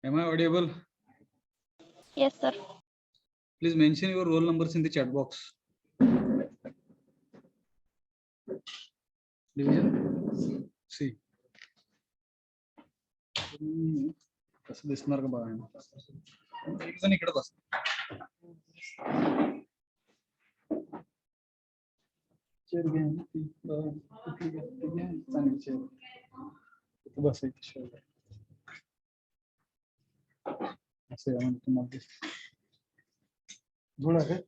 Am I audible? Yes, sir. Please mention your roll numbers in the chat box. Division C. कसं दिसणार का बघा. एक जण इकडे बस. चेअर घ्या. चांगली चेअर. इथं बसायची शेवट. असं आहे म्हणजे तुम्हाला दिसत. थोडा काय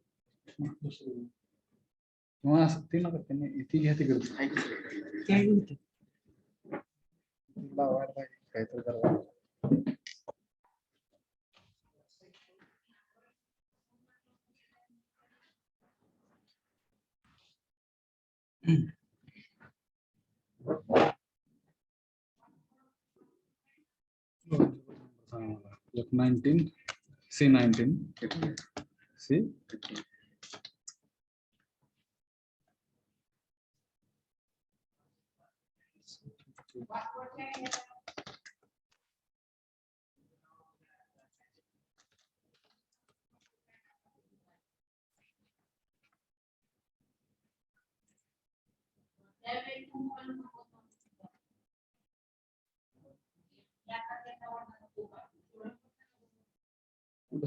किंवा असं ते नका त्यांनी इथे घ्या तिकडचं काहीतरी करा. F19 C19 C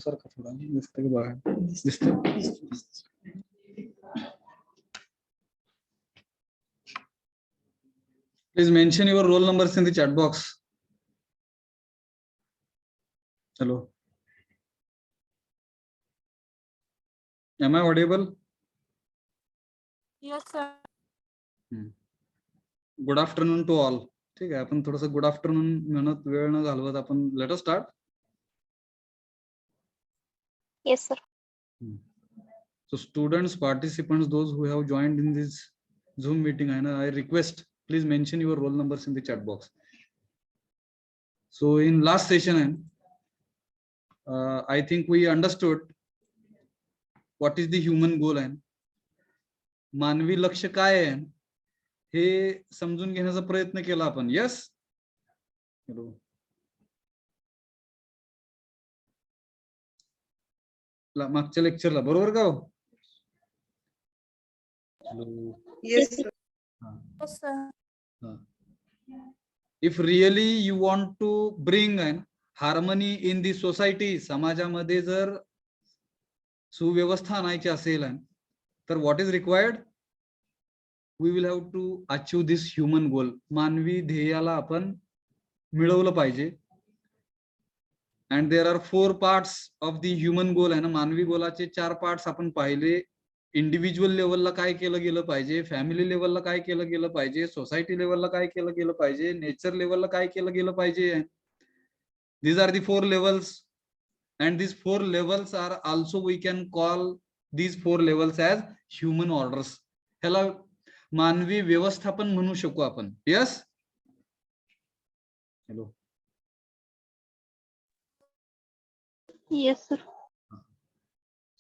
सारखं थोडा दिसतं की बघा. दिसतं. Please mention your roll numbers in the chat box. Hello. Am I audible? Yes, sir. Good afternoon to all. ठीक आहे, आपण थोडंसं गुड आफ्टरनून म्हणत वेळ न घालवत आपण let us start. Yes, sir. So students, participants, those who have joined in this Zoom meeting, I request please mention your roll numbers in the chat box. So in last session, I think we understood what is the human goal and मानवी लक्ष्य काय आहे हे समजून घेण्याचा प्रयत्न केला आपण. यस. हॅलो. मागच्या लेक्चरला बरोबर का? Hello. Yes, sir. Yes, sir. If really you want to bring an harmony in the society, समाजामध्ये जर सुव्यवस्था आणायची असेल तर what is required? We will have to achieve this human goal. मानवी ध्येयाला आपण मिळवलं पाहिजे. And there are 4 parts of the human goal आहे ना. मानवी गोलाचे 4 पार्ट्स आपण पाहिले. इंडिव्हिज्युअल लेवलला काय केलं गेलं पाहिजे, फॅमिली लेवलला काय केलं गेलं पाहिजे, सोसायटी लेवलला काय केलं गेलं पाहिजे, नेचर लेवलला काय केलं गेलं पाहिजे. These are the 4 levels and these 4 levels are also we can call these 4 levels as human orders. ह्याला मानवी व्यवस्थापन म्हणू शकू आपण. Yes. Hello. Yes, sir.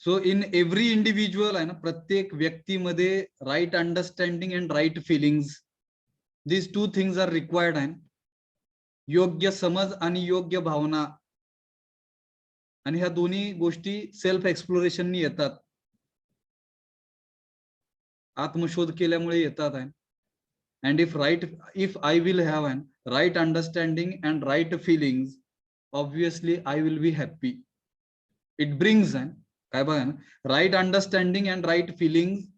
So in every individual आहे ना, प्रत्येक व्यक्तीमध्ये right understanding and right feelings, these 2 things are required आहे. योग्य समज आणि योग्य भावना, आणि ह्या दोन्ही गोष्टी सेल्फ एक्सप्लोरेशननी येतात, आत्मशोध केल्यामुळे येतात आहे. and if I will have an right understanding and right feelings, obviously I will be happy. It brings an काय बघा ना, right understanding and right feelings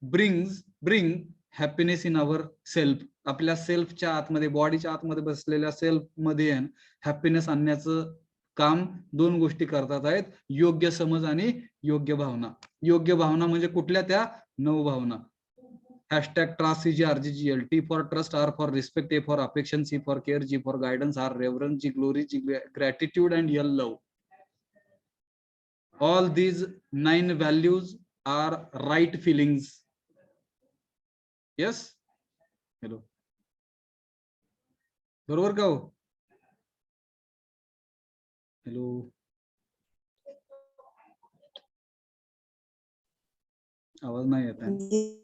bring happiness in our self. आपल्या सेल्फच्या आतमध्ये, बॉडीच्या आतमध्ये बसलेल्या सेल्फ मध्ये हॅपीनेस आणण्याचं काम 2 गोष्टी करतात आहेत, योग्य समज आणि योग्य भावना. योग्य भावना म्हणजे कुठल्या? त्या 9 भावना. #TrustCGRGGL. T for trust, R for respect, A for affection, C for care, G for guidance, R reverence, G glory, G gratitude, and L love. All these 9 values are right feelings. Yes. Hello. बरोबर का? Hello. आवाज नाही येत आहे.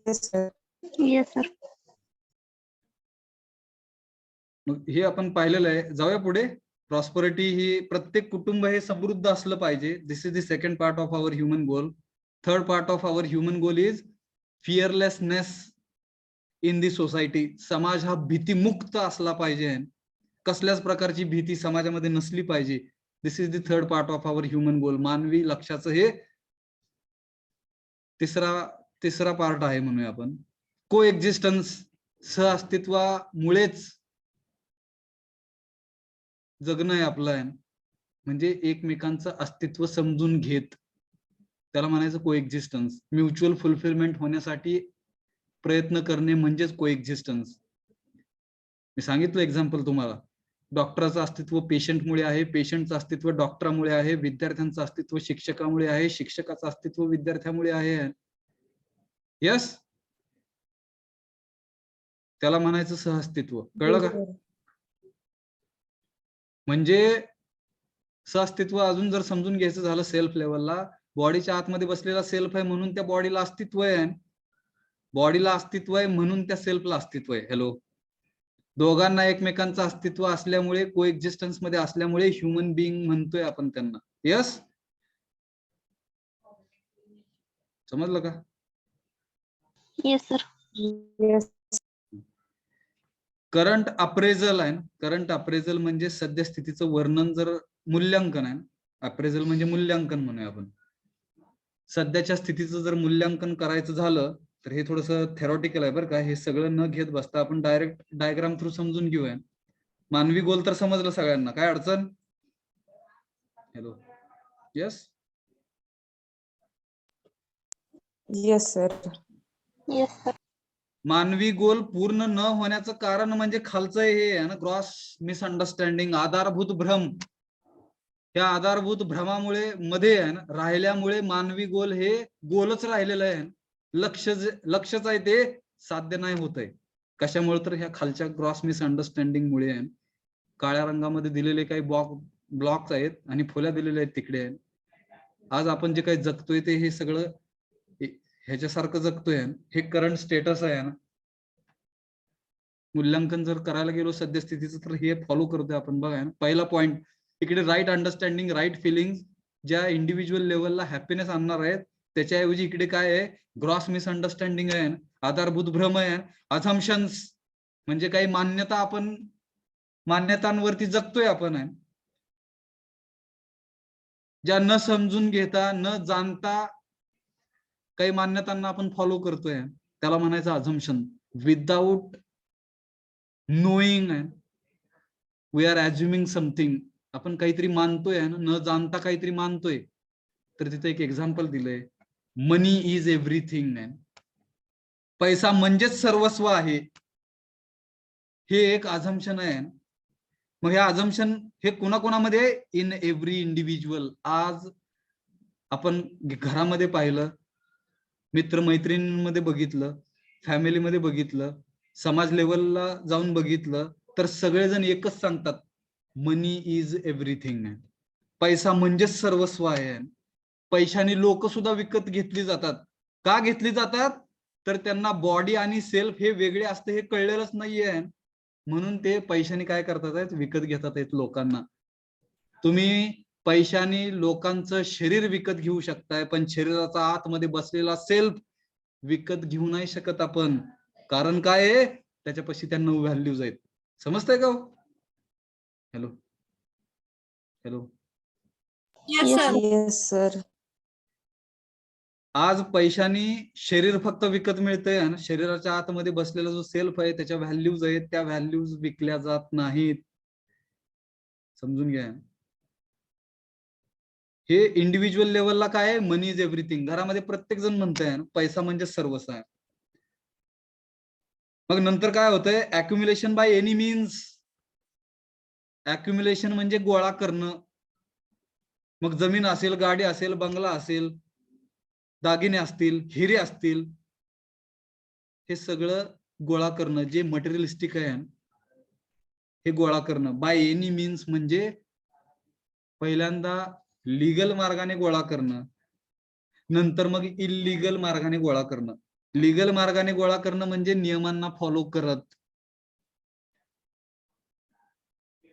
Yes, sir. Yes, sir. मग हे आपण पाहिलेलं आहे. जाऊया पुढे. प्रॉस्परिटी ही प्रत्येक कुटुंब हे समृद्ध असलं पाहिजे. This is the second part of our human goal. Third part of our human goal is fearlessness in the society. समाज हा भीतीमुक्त असला पाहिजे. कसल्याच प्रकारची भीती समाजामध्ये नसली पाहिजे. This is the third part of our human goal. मानवी लक्ष्याचं हे तिसरा पार्ट आहे म्हणूया आपण. को एक्झिस्टन्स, सहअस्तित्वामुळेच जगणं आहे आपलं आहे. म्हणजे एकमेकांचं अस्तित्व समजून घेत, त्याला म्हणायचं को एक्झिस्टन्स. म्युच्युअल फुलफिलमेंट होण्यासाठी प्रयत्न करणे म्हणजेच को एक्झिस्टन्स. मी सांगितलं एक्झाम्पल तुम्हाला. डॉक्टरचं अस्तित्व पेशंटमुळे आहे, पेशंटचं अस्तित्व डॉक्टरमुळे आहे, विद्यार्थ्यांचं अस्तित्व शिक्षकामुळे आहे, शिक्षकाचं अस्तित्व विद्यार्थ्यामुळे आहे. यस, त्याला म्हणायचं सहअस्तित्व. कळलं का? म्हणजे सहअस्तित्व अजून जर समजून घ्यायचं झालं सेल्फ लेवलला, बॉडीच्या आतमध्ये बसलेला सेल्फ आहे म्हणून त्या बॉडीला अस्तित्व आहे. बॉडीला अस्तित्व आहे म्हणून त्या सेल्फला अस्तित्व आहे. हॅलो, दोघांना एकमेकांचं अस्तित्व असल्यामुळे, को एक्झिस्टन्स मध्ये असल्यामुळे ह्युमन बिईंग म्हणतोय आपण त्यांना. यस, समजलं का? Yes sir. करंट अप्रेझल आहे. करंट अप्रेझल म्हणजे सद्यस्थितीचं वर्णन, जर मूल्यांकन आहे. अप्रेझल म्हणजे मूल्यांकन म्हणूया आपण. सध्याच्या स्थितीचं जर मूल्यांकन करायचं झालं तर हे थोडंसं थेरॉटिकल आहे बरं का. हे सगळं न घेत बसता आपण डायरेक्ट डायग्राम थ्रू समजून घेऊया. मानवी गोल तर समजलं सगळ्यांना, काय अडचण? Hello, yes yes sir. Yes sir. मानवी गोल पूर्ण न होण्याचं कारण म्हणजे खालचं हे आहे ना, ग्रॉस मिसअंडरस्टँडिंग, आधारभूत भ्रम. या आधारभूत भ्रमामुळे मध्ये आहे ना राहिल्यामुळे मानवी गोल हे गोलच राहिलेलं आहे. लक्षच आहे ते साध्य नाही होत आहे. कशामुळे? तर ह्या खालच्या ग्रॉस मिसअंडरस्टँडिंग मुळे आहे. काळ्या रंगामध्ये दिलेले काही ब्लॉक्स आहेत आणि फुल्या दिलेल्या आहेत तिकडे. आज आपण जे काही जगतोय ते हे सगळं ह्याच्यासारखं जगतोय. हे करंट स्टेटस आहे ना. मूल्यांकन जर करायला गेलो सद्यस्थितीचं तर हे फॉलो करतोय आपण. बघा ना, पहिला पॉइंट इकडे राईट अंडरस्टँडिंग, राईट फिलिंग, ज्या इंडिव्हिज्युअल लेवलला हॅपीनेस आणणार आहेत, त्याच्याऐवजी इकडे काय आहे? ग्रॉस मिसअंडरस्टँडिंग आहे, आधारभूत भ्रम आहे, अझम्पशन्स म्हणजे काही मान्यता, आपण मान्यतांवरती जगतोय आपण आहे, ज्या न समजून घेता न जाणता काही मान्यतांना आपण फॉलो करतोय. त्याला म्हणायचं assumption. Without knowing we are assuming something. आपण काहीतरी मानतोय ना, न जाणता काहीतरी मानतोय. तर तिथे एक एक्झाम्पल दिलंय, मनी इज एव्हरीथिंग. पैसा म्हणजेच सर्वस्व आहे, हे एक अझम्पशन आहे. मग हे अझम्पशन हे कोणाकोणामध्ये? In every individual. आज आपण घरामध्ये पाहिलं, मित्रमैत्रिणींमध्ये बघितलं, फॅमिलीमध्ये बघितलं, समाज लेवलला जाऊन बघितलं, तर सगळेजण एकच सांगतात, मनी इज एव्हरीथिंग. पैसा म्हणजेच सर्वस्व आहे. पैशाने लोक सुद्धा विकत घेतली जातात. का घेतली जातात? तर त्यांना बॉडी आणि सेल्फ हे वेगळे असते हे कळलेलंच नाहीये. म्हणून ते पैशाने काय करतात आहेत? विकत घेतात आहेत लोकांना. तुम्ही पैशाने लोकांचं शरीर विकत घेऊ शकताय, पण शरीराचा आतमध्ये बसलेला सेल्फ विकत घेऊ नाही शकत आपण. कारण काय आहे? त्याच्यापाशी त्यांना व्हॅल्यूज आहेत. समजतंय का? Hello hello, yes sir. आज पैशाने शरीर फक्त विकत मिळतंय, शरीराच्या आतमध्ये बसलेला जो सेल्फ आहे त्याच्या व्हॅल्यूज आहेत, त्या व्हॅल्यूज विकल्या जात नाहीत. समजून घ्या. हे इंडिव्हिज्युअल लेवलला काय आहे? मनी इज एव्हरीथिंग. घरामध्ये प्रत्येक जण म्हणतंय पैसा म्हणजे सर्वस्व आहे. मग नंतर काय होतंय? Accumulation by any means. Accumulation म्हणजे गोळा करणं. मग जमीन असेल, गाडी असेल, बंगला असेल, दागिने असतील, हिरे असतील, हे सगळं गोळा करणं जे मटेरियलिस्टिक आहे, हे गोळा करणं. बाय एनी मीन्स म्हणजे पहिल्यांदा लीगल मार्गाने गोळा करणं, नंतर मग इल्लीगल मार्गाने गोळा करणं. लीगल मार्गाने गोळा करणं म्हणजे नियमांना फॉलो करत.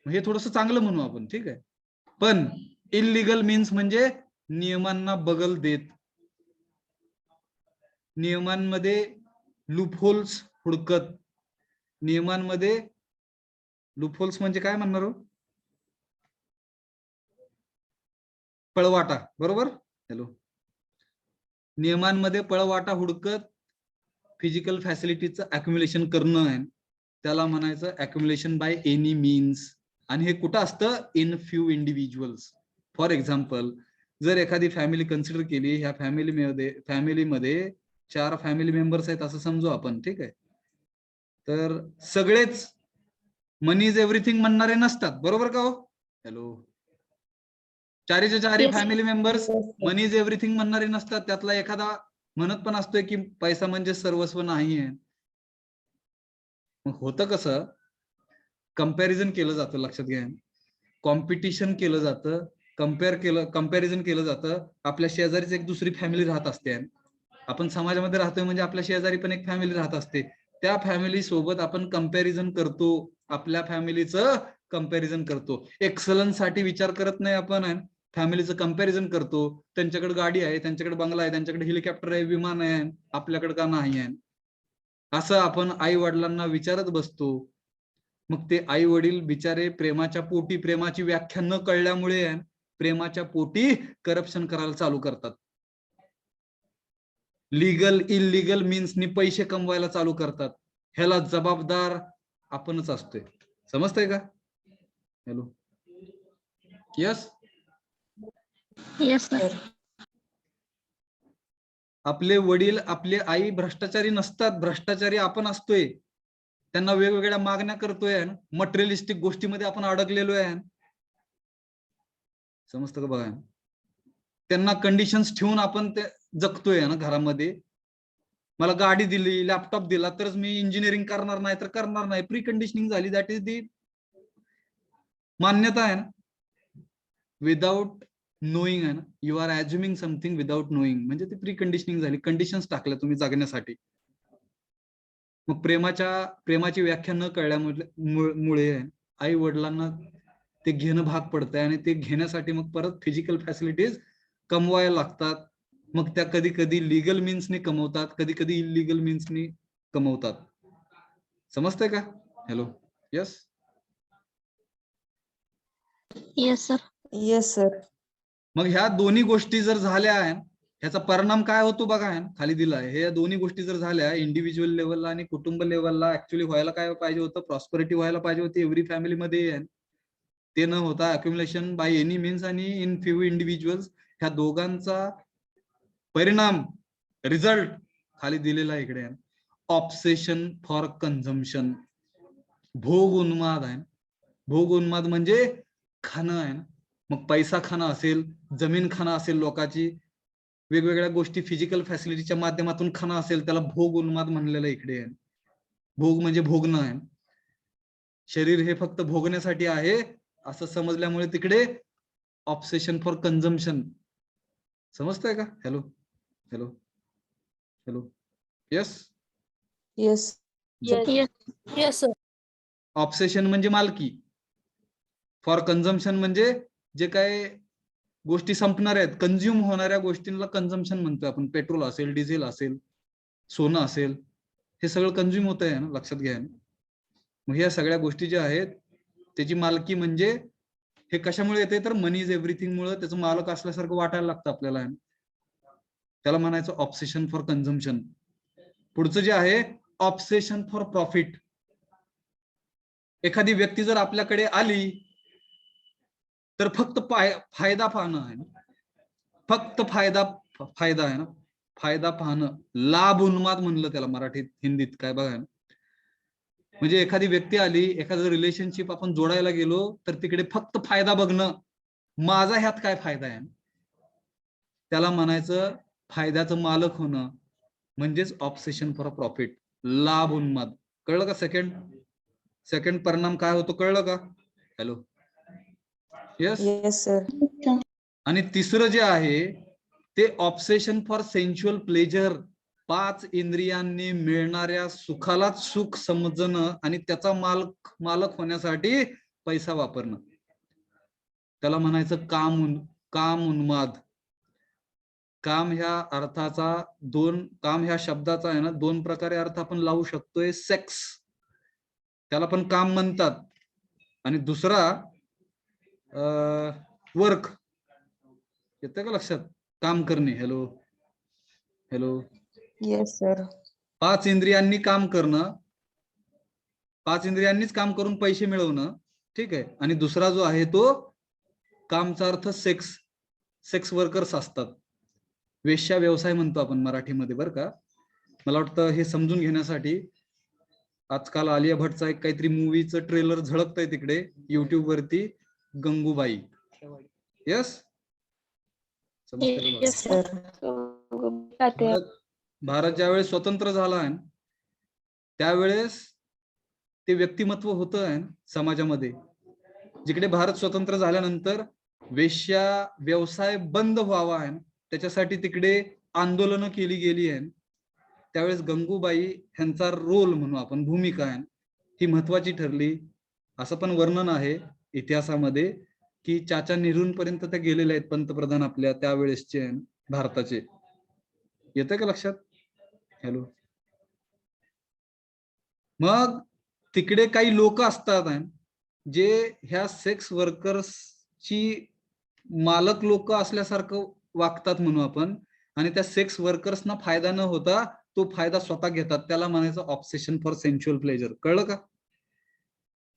हे थोडस चांगलं म्हणू आपण, ठीक आहे. पण इलिगल मीन्स म्हणजे नियमांना बगल देत, नियमांमध्ये लूपहोल्स हुडकत, नियमांमध्ये लूपहोल्स म्हणजे काय म्हणणार हो, पळवाटा, बरोबर. हॅलो, नियमांमध्ये पळवाटा हुडकत फिजिकल फॅसिलिटीचं अक्युम्युलेशन करणं आहे, त्याला म्हणायचं अक्युम्युलेशन बाय एनी मीन्स. आणि हे कुठं असतं, in few individuals. For example, जर एखादी फॅमिली कन्सिडर केली, ह्या फॅमिलीमध्ये 4 फॅमिली मेंबर्स आहेत असं समजू आपण, ठीक आहे. तर सगळेच मनी इज एव्हरीथिंग म्हणणारे नसतात, बरोबर का हो. हॅलो, 4च्या 4 Yes. Family members Yes, sir. Money is everything म्हणणारे नसतात. त्यातला एखादा म्हणत पण असतोय की पैसा म्हणजे सर्वस्व नाही आहे. मग होतं कसं, कंपॅरिझन केलं जातं, लक्षात घ्या, कॉम्पिटिशन केलं जातं, कंपॅरिझन केलं जातं. आपल्या शेजारीच एक दुसरी फॅमिली राहत असते, आपण समाजामध्ये राहतोय म्हणजे आपल्या शेजारी पण एक फॅमिली राहत असते, त्या फॅमिली सोबत आपण कंपॅरिझन करतो, आपल्या फॅमिलीचं कंपॅरिझन करतो. एक्सलन्स साठी विचार करत नाही आपण, फॅमिलीचं कंपॅरिझन करतो. त्यांच्याकडे गाडी आहे, त्यांच्याकडे बंगला आहे, त्यांच्याकडे हेलिकॉप्टर आहे, विमान आहे, आपल्याकडे का नाही आहे, असं आपण आई वडिलांना विचारत बसतो. मग ते आई वडील बिचारे प्रेमाच्या पोटी, प्रेमाची व्याख्या न कळल्यामुळे प्रेमाच्या पोटी करप्शन करायला चालू करतात. लीगल इलिगल मीन्सनी पैसे कमवायला चालू करतात. ह्याला जबाबदार आपणच असतोय. समजतंय का. Hello, yes. Yes, sir. आपले वडील, आपले आई भ्रष्टाचारी नसतात, भ्ष्टाचारी आपण असतोय. त्यांना वेगवेगळ्या मागण्या करतोय, मटेरियलिस्टिक गोष्टीमध्ये आपण अडकलेलो आहे. समजतं का बघा. त्यांना कंडिशन्स ठेवून आपण ते जगतोय ना घरामध्ये. मला गाडी दिली, लॅपटॉप दिला तरच मी इंजिनिअरिंग करणार, नाही तर करणार नाही. प्री कंडिशनिंग झाली, दॅट इज दी मान्यता आहे ना. विदाउट नोईंग आहे ना, you are assuming something without knowing, म्हणजे ती प्री कंडिशनिंग झाली, कंडिशन्स टाकल्या तुम्ही जगण्यासाठी. मग प्रेमाची व्याख्या न कळल्यामुळे आई वडिलांना ते घेणं भाग पडतंय, आणि ते घेण्यासाठी मग परत फिजिकल फॅसिलिटीज कमवायला लागतात. मग त्या कधी कधी लिगल मीन्सनी कमवतात, कधी कधी इलिगल मीन्सनी कमवतात. समजतंय का. Hello, yes. Yes, sir. Yes, sir. मग ह्या दोन्ही गोष्टी जर झाल्या ह्याचा परिणाम काय होतो बघा, खाली दिला आहे. हे दोन्ही गोष्टी जर झाल्या इंडिव्हिज्युअल लेवलला आणि कुटुंब लेवलला, ऍक्च्युअली व्हायला काय पाहिजे होतं, प्रॉस्पेरिटी व्हायला पाहिजे होती एव्हरी फॅमिलीमध्ये. ते न होता अक्युम्युलेशन बाय एनी मीन्स आणि इन फ्यू इंडिव्हिज्युअल्स, ह्या दोघांचा परिणाम, रिझल्ट खाली दिलेला आहे इकडे. ऑब्सेशन फॉर कन्झम्पशन, भोग उन्माद आहे. भोग उन्माद म्हणजे खाणं आहे ना. मग पैसा खाणं असेल, जमीन खाणं असेल, लोकांची वेगवेगळ्या गोष्टी फिजिकल फॅसिलिटीच्या माध्यमातून खाणं असेल, त्याला भोग उन्माद म्हणलेलं इकडे आहे. भोग म्हणजे भोगणं आहे. शरीर हे फक्त भोगण्यासाठी आहे असं समजल्यामुळे तिकडे ऑब्सेशन फॉर कन्झम्पशन. समजतंय का. Hello, hello, hello, yes. Yes. Yes. Yes, sir. Obsession म्हणजे मालकी, फॉर कन्झम्पशन म्हणजे जे काय गोष्टी संपणार आहेत, कन्झ्युम होणाऱ्या गोष्टींना कन्झम्पशन म्हणतोय आपण. पेट्रोल असेल, डिझेल असेल, सोनं असेल, हे सगळं कन्झ्युम होत आहे ना, लक्षात घ्या. मग या सगळ्या गोष्टी ज्या आहेत त्याची मालकी म्हणजे हे कशामुळे येते, तर मनी इज एव्हरीथिंग मुळे त्याचं मालक असल्यासारखं वाटायला लागतं आपल्याला. त्याला म्हणायचं ऑब्सेशन फॉर कन्झम्पशन. पुढचं जे आहे ऑब्सेशन फॉर प्रॉफिट. एखादी व्यक्ती जर आपल्याकडे आली तर फक्त फायदा पाहणं आहे, फक्त फायदा आहे ना, फायदा पाहणं. लाभ उन्माद म्हणलं त्याला मराठीत, हिंदीत काय बघा. म्हणजे एखादी व्यक्ती आली, एखादं रिलेशनशिप आपण जोडायला गेलो तर तिकडे फक्त फायदा बघणं, माझा ह्यात काय फायदा आहे, त्याला म्हणायचं फायद्याचं मालक होणं, म्हणजेच ऑब्सेशन फॉर प्रॉफिट, लाभ उन्माद. कळलं का. सेकंड परिणाम काय होतो कळलं का. Hello, yes. Yes, sir. आणि तिसरं जे आहे ते ऑब्सेशन फॉर सेन्शुअल प्लेजर. 5 इंद्रियांनी मिळणाऱ्या सुखालाच सुख समजणं आणि त्याचा मालक होण्यासाठी पैसा वापरणं, त्याला म्हणायचं काम उन्माद. काम ह्या शब्दाचा आहे ना दोन प्रकारे अर्थ आपण लावू शकतोय. सेक्स, त्याला पण काम म्हणतात, आणि दुसरा वर्क. येतं का लक्षात? काम करणे. Hello hello. Yes sir. 5 इंद्रियांनी काम करणं, 5 इंद्रियांनीच काम करून पैसे मिळवणं, ठीक आहे. आणि दुसरा जो आहे तो कामचा अर्थ सेक्स. सेक्स वर्कर्स असतात, वेश्या व्यवसाय म्हणतो आपण मराठीमध्ये, बरं का. मला वाटतं हे समजून घेण्यासाठी आजकाल आलिया भट्टचा एक काहीतरी मूवीचं ट्रेलर झळकतंय तिकडे युट्यूब वरती, Gangubai. Yes, Yes, sir. Bharat ज्यावेळेस स्वतंत्र झाला आहे त्यावेळेस ते व्यक्तिमत्व होतं आहे समाजामध्ये. जिकडे भारत स्वतंत्र झाल्यानंतर वेश्या व्यवसाय बंद व्हावा आहे त्याच्यासाठी तिकडे आंदोलनं केली गेली आहे. त्यावेळेस गंगूबाई ह्यांचा रोल म्हणू आपण, भूमिका आहे ही महत्वाची ठरली. असं पण वर्णन आहे इतिहासामध्ये की चाचा नेहरूंपर्यंत त्या गेलेल्या आहेत, पंतप्रधान आपल्या त्यावेळेसचे भारताचे. येतं का लक्षात? हॅलो. मग तिकडे काही लोक असतात जे ह्या सेक्स वर्कर्सची मालक लोक असल्यासारखं वागतात म्हणू आपण, आणि त्या सेक्स वर्कर्सना फायदा न होता तो फायदा स्वतः घेतात. त्याला म्हणायचं ऑब्सेशन फॉर सेन्शुअल प्लेजर. कळलं का?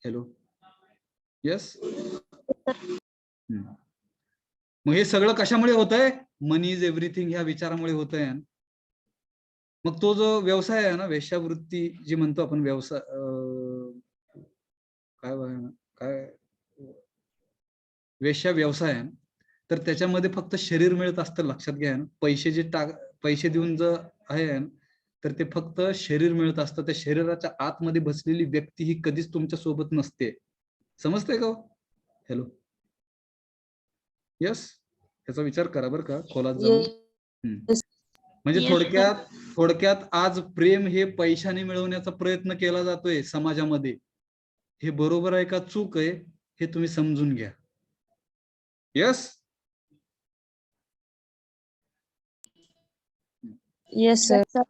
हॅलो. यस. मग हे सगळं कशामुळे होतंय? मनी इज एव्हरीथिंग ह्या विचारामुळे होतंय. मग तो जो व्यवसाय आहे ना, वेश्यावृत्ती जी म्हणतो आपण, व्यवसाय काय वेश्या व्यवसाय आहे, तर त्याच्यामध्ये फक्त शरीर मिळत असतं. लक्षात घ्या ना, पैसे देऊन जर आहे तर ते फक्त शरीर मिळत असतं. त्या शरीराच्या आतमध्ये बसलेली व्यक्ती ही कधीच तुमच्या सोबत नसते. समजतंय का? हॅलो. यस, त्याचा विचार करा बरं का खोलात जाऊन. म्हणजे थोडक्यात आज प्रेम हे पैशाने मिळवण्याचा प्रयत्न केला जातोय समाजामध्ये. हे बरोबर आहे का चूक आहे हे तुम्ही समजून घ्या. यस. Yes sir.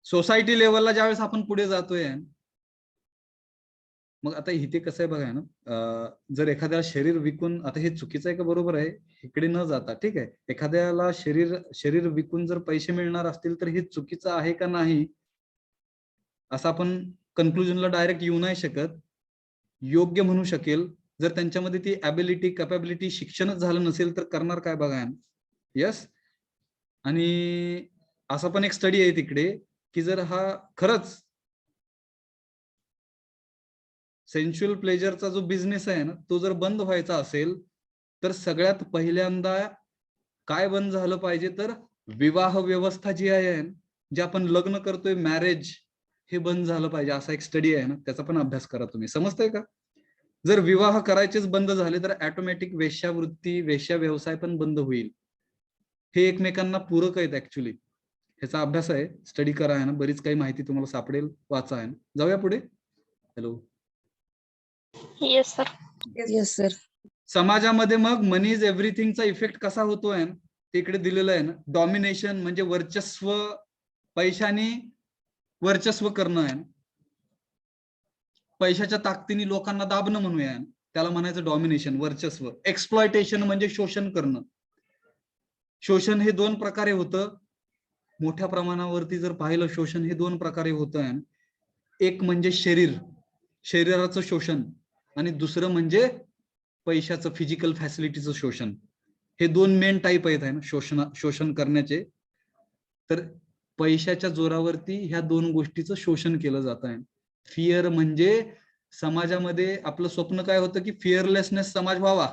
सोसायटी लेवलला ज्यावेळेस आपण पुढे जातोय, मग आता इथे कसं आहे बघा ना, जर एखाद्याला शरीर विकून, आता हे चुकीचं आहे का बरोबर आहे इकडे न जाता, ठीक आहे, एखाद्याला शरीर विकून जर पैसे मिळणार असतील तर हे चुकीचं आहे का नाही असं आपण कन्क्लुजनला डायरेक्ट येऊ नाही शकत. योग्य म्हणू शकेल जर त्यांच्यामध्ये ती ॲबिलिटी कॅपॅबिलिटी शिक्षणच झालं नसेल तर करणार काय बघा. यस. आणि असं पण एक स्टडी आहे तिकडे की जर हा खरंच सेन्शुअल प्लेजरचा जो बिझनेस आहे ना तो जर बंद व्हायचा असेल तर सगळ्यात पहिल्यांदा काय बंद झालं पाहिजे, तर विवाह व्यवस्था जी आहे, जे आपण लग्न करतोय, मॅरेज, हे बंद झालं पाहिजे. असा एक स्टडी आहे ना, त्याचा पण अभ्यास करा तुम्ही. समजतंय का? जर विवाह करायचेच बंद झाले तर ऑटोमॅटिक वेश्यावृत्ती, वेश्या व्यवसाय पण बंद होईल. हे एकमेकांना पूरक आहेत ऍक्च्युली. ह्याचा अभ्यास आहे, स्टडी करा आहे ना, बरीच काही माहिती तुम्हाला सापडेल, वाचा आहे. जाऊया पुढे. Hello. Yes, sir. Yes sir. समाजामध्ये मग मनी इज एव्हरीथिंगचा इफेक्ट कसा होतोय ते इकडे दिलेलं आहे ना. डॉमिनेशन म्हणजे वर्चस्व, पैशाने वर्चस्व करणं आहे. पैशाच्या ताकदीने लोकांना दाबणं म्हणूया, त्याला म्हणायचं डॉमिनेशन, वर्चस्व. एक्सप्लॉयटेशन म्हणजे शोषण करणं. शोषण हे दोन प्रकारे होतं. मोठ्या प्रमाणावरती जर पाहिलं शोषण हे दोन प्रकारे होतं. एक म्हणजे शरीराचं शोषण, आणि दुसरं म्हणजे पैशाचं, फिजिकल फॅसिलिटीचं शोषण. हे दोन मेन टाईप आहेत ना शोषण करण्याचे. तर पैशाच्या जोरावरती ह्या दोन गोष्टीचं शोषण केलं जात आहे. फिअर म्हणजे समाजामध्ये आपलं स्वप्न काय होतं की फिअरलेसनेस समाज व्हावा,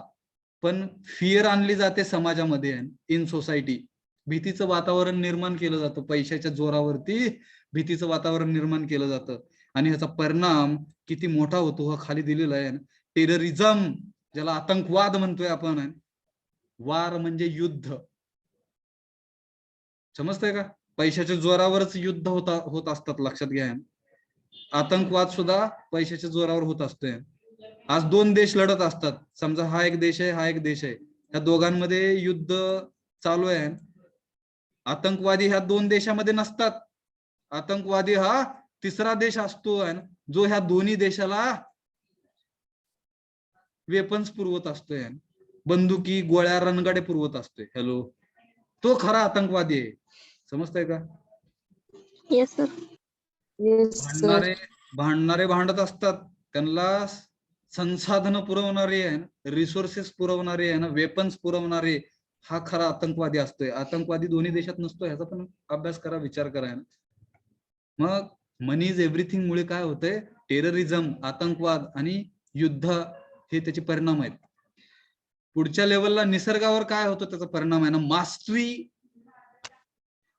पण फिअर आणली जाते समाजामध्ये, इन सोसायटी. भीतीचं वातावरण निर्माण केलं जातं, पैशाच्या जोरावरती भीतीचं वातावरण निर्माण केलं जातं. आणि ह्याचा परिणाम किती मोठा होतो हा खाली दिलेला आहे. टेररिझम, ज्याला आतंकवाद म्हणतोय आपण. वार म्हणजे युद्ध. समजतंय का? पैशाच्या जोरावरच युद्ध होत असतात, लक्षात घ्या. आतंकवाद सुद्धा पैशाच्या जोरावर होत असतोय. आज दोन देश लढत असतात, समजा हा एक देश आहे, हा एक देश आहे, ह्या दोघांमध्ये युद्ध चालू आहे. आतंकवादी ह्या दोन देशामध्ये नसतात, आतंकवादी हा तिसरा देश असतो जो ह्या दोन्ही देशाला वेपन्स पुरवत असतोय, बंदुकी गोळ्या रणगाडे पुरवत असतोय. हॅलो, तो खरा आतंकवादी आहे. समजतंय का? Yes sir. Yes, sir. भांडणारे भांडत असतात, त्यांना संसाधन पुरवणारे आहे, रिसोर्सेस पुरवणारे आहे ना, वेपन्स पुरवणारे, हा खरा आतंकवादी असतोय. आतंकवादी दोन्ही देशात नसतो, ह्याचा पण अभ्यास करा, विचार करा. मग मनी इज एव्हरीथिंग मुळे काय होतंय, टेररिझम, आतंकवाद आणि युद्ध हे त्याचे परिणाम आहेत. पुढच्या लेवलला निसर्गावर काय होतं त्याचा परिणाम आहे ना, मास्टरी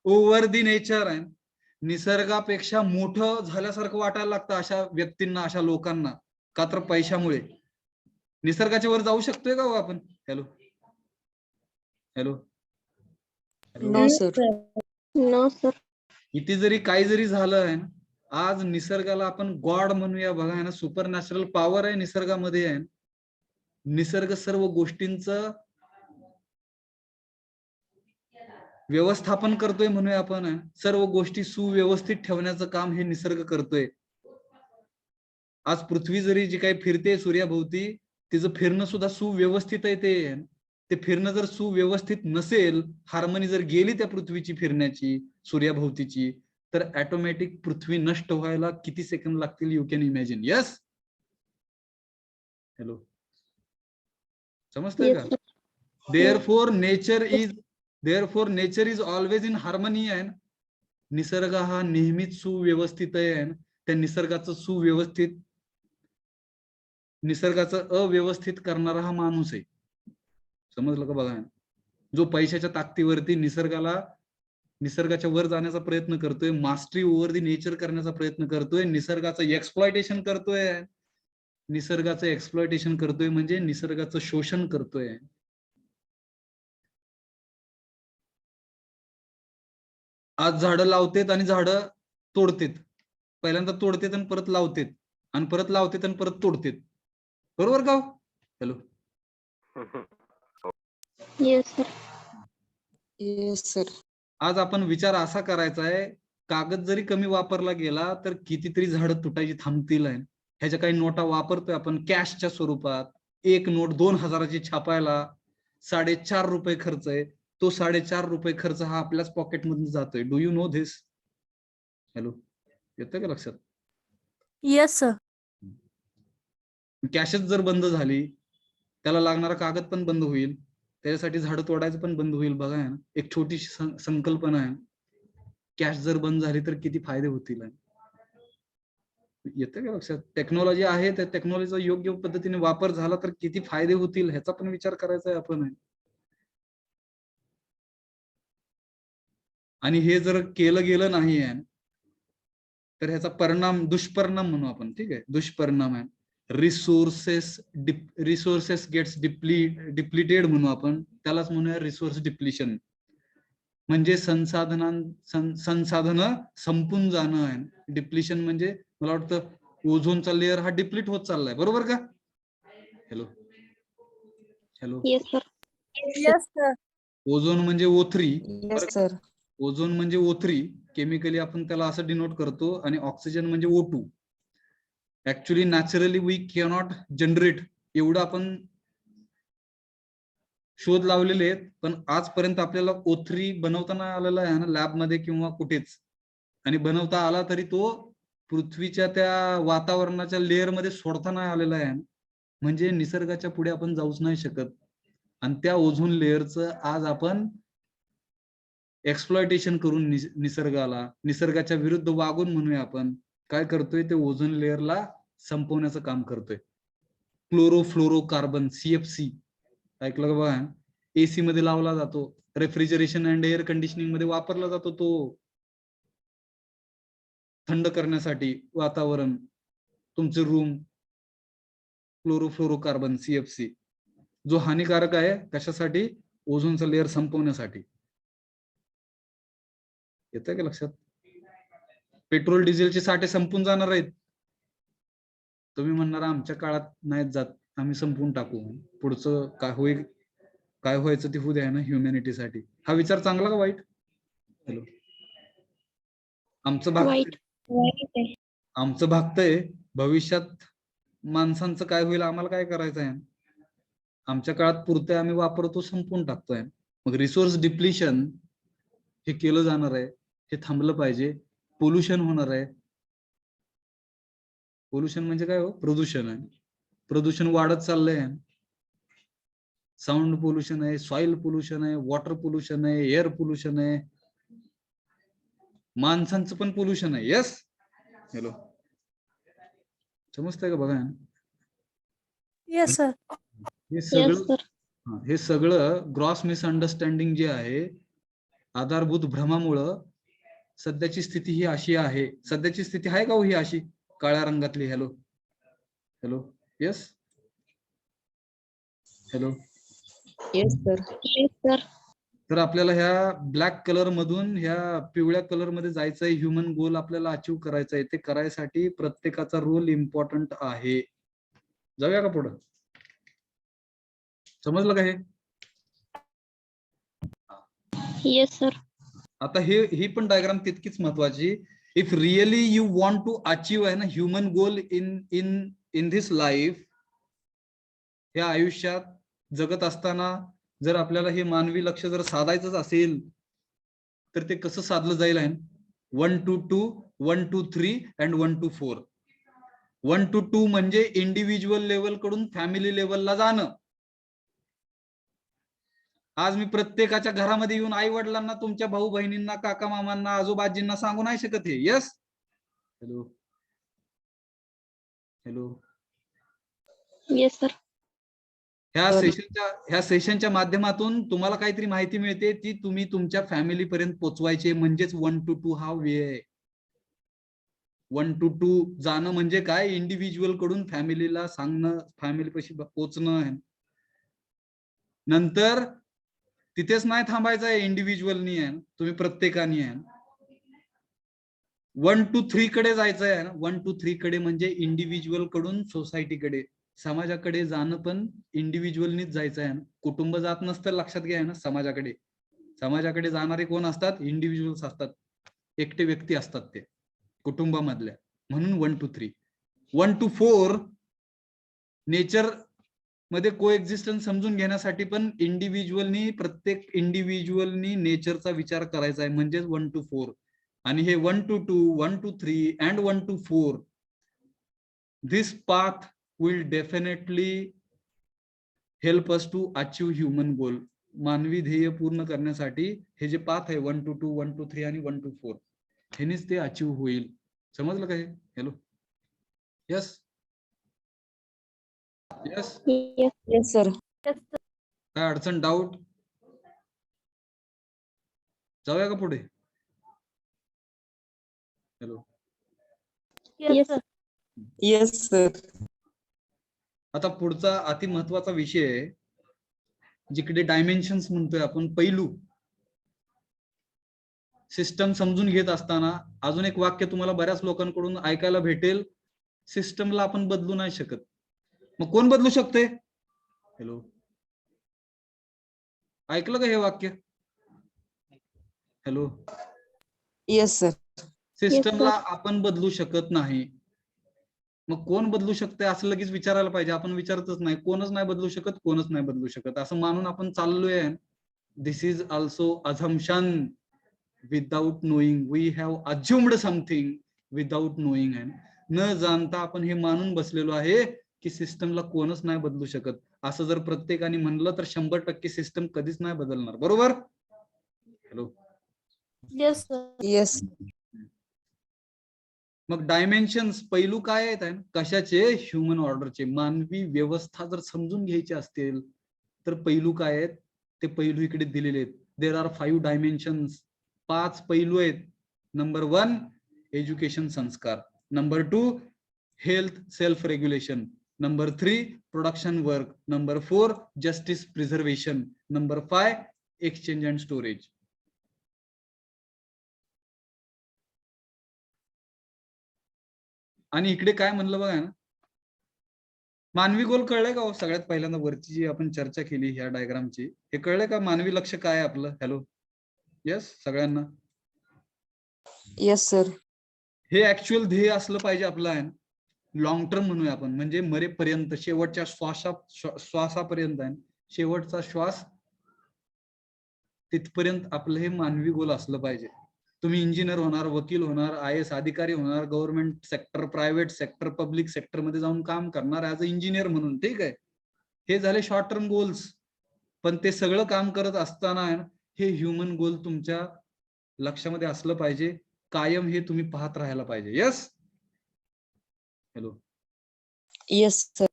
ओव्हर दी नेचर आहे. निसर्गापेक्षा मोठं झाल्यासारखं वाटायला लागतं अशा व्यक्तींना, अशा लोकांना, का तर पैशामुळे. निसर्गाच्या वर जाऊ शकतोय का हो आपण? Hello hello No, sir. No sir. किती जरी काही जरी झालं आहे ना, आज निसर्गाला आपण गॉड म्हणूया बघा, आहे ना, सुपर नॅचरल पॉवर आहे निसर्गामध्ये आहे. निसर्ग सर्व गोष्टींचं व्यवस्थापन करतोय म्हणूया आपण, सर्व गोष्टी सुव्यवस्थित ठेवण्याचं काम हे निसर्ग करतोय. आज पृथ्वी जरी जी काही फिरते सूर्याभोवती, तिचं फिरणं सुद्धा सुव्यवस्थित आहे. ते फिरणं जर सुव्यवस्थित नसेल, हार्मनी जर गेली त्या पृथ्वीची फिरण्याची, सूर्याभोवतीची, तर ऑटोमॅटिक पृथ्वी नष्ट व्हायला किती सेकंद लागतील, you can imagine. Yes, hello, समजतंय का? Yes sir. Therefore nature is always in harmony आहे. निसर्ग हा नेहमीच सुव्यवस्थित आहे. त्या निसर्गाचं अव्यवस्थित करणारा हा माणूस आहे. समजलं का? बघा, जो पैशाच्या ताकदीवरती निसर्गाच्या वर जाण्याचा प्रयत्न करतोय, मास्टरी ओव्हर दी नेचर करण्याचा प्रयत्न करतोय, निसर्गाचं एक्सप्लॉयटेशन करतोय म्हणजे निसर्गाचं शोषण करतोय. आज झाडं लावतेत आणि झाडं तोडतेत. पहिल्यांदा तोडतेत आणि परत लावतेत, आणि परत लावतेत आणि परत तोडतेत. बरोबर का? Hello, yes sir. Yes, sir. आज आपण विचार असा करायचा आहे, कागद जरी कमी वापरला गेला तर कितीतरी झाडं तुटायची थांबतील. ह्याच्या काही नोटा वापरतोय आपण कॅशच्या स्वरूपात. एक नोट 2000ची छापायला 4.5 रुपये खर्च आहे. तो 4.5 रुपये खर्च हा आपल्याच पॉकेटमधून जातोय. Do you know this? Hello, येतंय का लक्षात? Yes sir. कॅशच जर बंद झाली, त्याला लागणारा कागद पण बंद होईल, त्याच्यासाठी झाडं तोडायचं पण बंद होईल. बघा, आहे ना, एक छोटीशी संकल्पना आहे. कॅश जर बंद झाली तर किती फायदे होतील. येतं का लक्षात? टेक्नॉलॉजी आहे, त्या टेक्नॉलॉजीचा योग्य पद्धतीने वापर झाला तर किती फायदे होतील ह्याचा पण विचार करायचा आहे आपण. आणि हे जर केलं गेलं नाही आहे तर ह्याचा दुष्परिणाम म्हणू आपण. ठीक आहे, दुष्परिणाम आहे. रिसोर्सेस गेट्स डिप्लिटेड म्हणू आपण त्यालाच, म्हणूया रिसोर्स डिप्लिशन. म्हणजे संसाधनं संपून जाणं आहे. डिप्लिशन म्हणजे मला वाटतं ओझोनचा लेअर हा डिप्लीट होत चाललाय. बरोबर का? Hello hello, yes sir. Yes sir. Ozone म्हणजे ओथरी. Yes, sir. ओझोन म्हणजे ओथरी, केमिकली आपण त्याला असं डिनोट करतो, आणि ऑक्सिजन म्हणजे O2. Actually naturally we cannot generate, एवढं आपण शोध लावलेले आहेत, पण आजपर्यंत आपल्याला O3 बनवता नाही आलेला आहे ना, लॅबमध्ये किंवा कुठेच. आणि बनवता आला तरी तो पृथ्वीच्या त्या वातावरणाच्या लेअर मध्ये सोडता नाही आलेला आहे. म्हणजे निसर्गाच्या पुढे आपण जाऊच नाही शकत. आणि त्या ओझोन लेअरचं आज आपण एक्सप्लॉयटेशन करून निसर्गाच्या विरुद्ध वागून म्हणूया आपण काय करतोय, ते ओझोन लेअरला संपवण्याचं काम करतोय. क्लोरोफ्लोरोकार्बन, CFC ऐकलं का? बघा, AC मध्ये लावला जातो, रेफ्रिजरेशन अँड एअर कंडिशनिंग मध्ये वापरला जातो, तो थंड करण्यासाठी वातावरण, तुमचे रूम. क्लोरोफ्लोरोकार्बन, CFC, जो हानिकारक आहे कशासाठी? ओझोनचा लेअर संपवण्यासाठी. येतंय का लक्षात? पेट्रोल डिझेलचे साठे संपून जाणार आहेत. तुम्ही म्हणणार आमच्या काळात नाहीत जात, आम्ही संपवून टाकू, पुढचं काय होईल, काय व्हायचं ते होऊ द्या ना ह्युमॅनिटीसाठी. हा विचार चांगला का वाईट? हॅलो, आमचं वाईट. आमचं भागतंय भविष्यात माणसांचं काय होईल, आम्हाला काय करायचं आहे? आमच्या काळात पुरते आम्ही वापरतो, संपवून टाकतोय. मग रिसोर्स डिप्लिशन हे केलं जाणार आहे, हे थांबलं पाहिजे. पोल्युशन होणार आहे. पोल्युशन म्हणजे काय हो? प्रदूषण आहे. प्रदूषण वाढत चाललंय. साऊंड पोल्युशन आहे, सॉइल पोल्युशन आहे, वॉटर पोल्युशन आहे, एअर पोल्युशन आहे, माणसांचं पण पोल्युशन आहे. यस, हॅलो, समजतंय का? बघा, Yes, sir. हे Yes, सगळं sir. हे सगळं ग्रॉस मिसअंडरस्टँडिंग जे आहे, आधारभूत भ्रमामुळं सध्याची स्थिती ही अशी आहे. सध्याची स्थिती आहे का हो ही अशी काळ्या रंगातली? Hello, hello, yes, hello. Yes sir. Yes, sir. तर आपल्याला ह्या ब्लॅक कलर मधून ह्या पिवळ्या कलर मध्ये जायचंय. ह्युमन गोल आपल्याला अचीव्ह करायचंय. ते करायसाठी प्रत्येकाचा रोल इम्पॉर्टंट आहे. जाऊया का पुढं? समजलं का हे? Yes, sir. आता ही पण डायग्राम तितकीच महत्वाची. If really you want to achieve आहे ना human goal in in in this life, या आयुष्यात जगत असताना जर आपल्याला हे मानवी लक्ष्य जर साधायचंच असेल, तर ते कसं साधलं जाईल? आहे 1 to 2, 1 to 3 and 1 to 4. 1 to 2 म्हणजे इंडिव्हिज्युअल लेवल कडून फॅमिली लेवलला जाणं. आज मी प्रत्येकाच्या घरामध्ये येऊन आई वडिलांना, तुमच्या भाऊ बहिणींना, काका मामांना, आजोबाजींना सांगू नाही शकत हे. Yes, hello, hello. Yes, sir. ह्या सेशनच्या माध्यमातून तुम्हाला काहीतरी माहिती मिळते, ती तुम्ही तुमच्या फॅमिली पर्यंत पोहोचवायची. म्हणजेच 1 to 2 हा वे आहे. 1 to 2 जाणं म्हणजे काय? इंडिव्हिज्युअल कडून फॅमिलीला सांगणं, फॅमिली पाशी पोहोचणं. नंतर तिथेच नाही थांबायचं आहे. इंडिव्हिज्युअलनी आहे, तुम्ही प्रत्येकाने आहे. 1 to 3 कडे जायचं आहे. 1 to 3 कडे म्हणजे इंडिव्हिज्युअल कडून सोसायटीकडे, समाजाकडे जाणं पण इंडिव्हिज्युअलनीच जायचं आहे. कुटुंब जात नसतं, लक्षात घ्या ना. समाजाकडे जाणारे कोण असतात? इंडिव्हिज्युअल्स असतात, एकटे व्यक्ती असतात ते कुटुंबामधल्या. म्हणून 1 to 3. 1 to 4 नेचर मध्ये को एक्झिस्टन्स समजून घेण्यासाठी पण प्रत्येक इंडिव्हिज्युअलनी नेचरचा विचार करायचा आहे. म्हणजेच 1 to 4. आणि हे 1 to 2, 1 to 3 and 1 to 4, this path will definitely help us to achieve human goal. मानवी ध्येय पूर्ण करण्यासाठी हे जे पाथ आहे 1 to 2, 1 to 3 आणि 1 to 4, हेनेच ते अचीव्ह होईल. समजलं का हे? Hello, yes, yes. Yes. Yes sir. Yes, sir. काय अडचण, डाऊट? जाऊया का पुढे? Hello, Yes, Yes, sir. Yes sir. आता पुढचा अति महत्वाचा विषय आहे, जिकडे डायमेन्शन्स म्हणतोय आपण, पैलू. सिस्टम समजून घेत असताना अजून एक वाक्य तुम्हाला बऱ्याच लोकांकडून ऐकायला भेटेल, सिस्टमला आपण बदलू नाही शकत. मग कोण बदलू शकते? हॅलो, ऐकलं का हे वाक्य? Hello, yes sir. सिस्टमला आपण बदलू शकत नाही. मग कोण बदलू शकते असं लगेच विचारायला पाहिजे. आपण विचारतच नाही. कोणच नाही बदलू शकत, कोणच नाही बदलू शकत असं मानून आपण चाललोय. This is also assumption without knowing. We have assumed something without knowing. न जाणता आपण हे मानून बसलेलो आहे की सिस्टमला कोणच नाही बदलू शकत. असं जर प्रत्येकाने म्हणलं तर 100% सिस्टम कधीच नाही बदलणार. बरोबर? Hello, Yes, sir. येस. मग डायमेन्शन्स, पैलू काय आहेत? कशाचे? ह्युमन ऑर्डरचे. मानवी व्यवस्था जर समजून घ्यायची असतील तर पैलू काय आहेत? ते पैलू इकडे दिलेले आहेत. There are 5 dimensions. 5 पैलू आहेत. नंबर 1 एज्युकेशन, संस्कार. Number 2 health, self regulation. Number 3 production work. Number 4 justice, preservation. Number 5 exchange and storage. आणि इकडे काय म्हणलं बघा ना, मानवी गोल कळलंय का हो? सगळ्यात पहिल्यांदा वरची जी आपण चर्चा केली ह्या डायग्रामची, हे कळलंय का मानवी लक्ष काय आहे आपलं? हॅलो, यस सगळ्यांना? Yes sir. हे ऍक्च्युअल ध्येय असलं पाहिजे आपलं आहे, लॉंग टर्म म्हणूया आपण, म्हणजे मरेपर्यंत, शेवटच्या श्वासापर्यंत आहे, शेवटचा श्वास तिथपर्यंत आपलं हे मानवी गोल असलं पाहिजे. तुम्ही इंजिनियर होणार, वकील होणार, IAS अधिकारी होणार, government sector, private sector, public sector मध्ये जाऊन काम करणार ऍज अ इंजिनियर म्हणून, ठीक आहे. हे झाले शॉर्ट टर्म गोल्स. पण ते सगळं काम करत असताना हे ह्युमन गोल तुमच्या लक्षामध्ये असलं पाहिजे, कायम हे तुम्ही पाहत राहायला पाहिजे. Yes, hello, yes sir.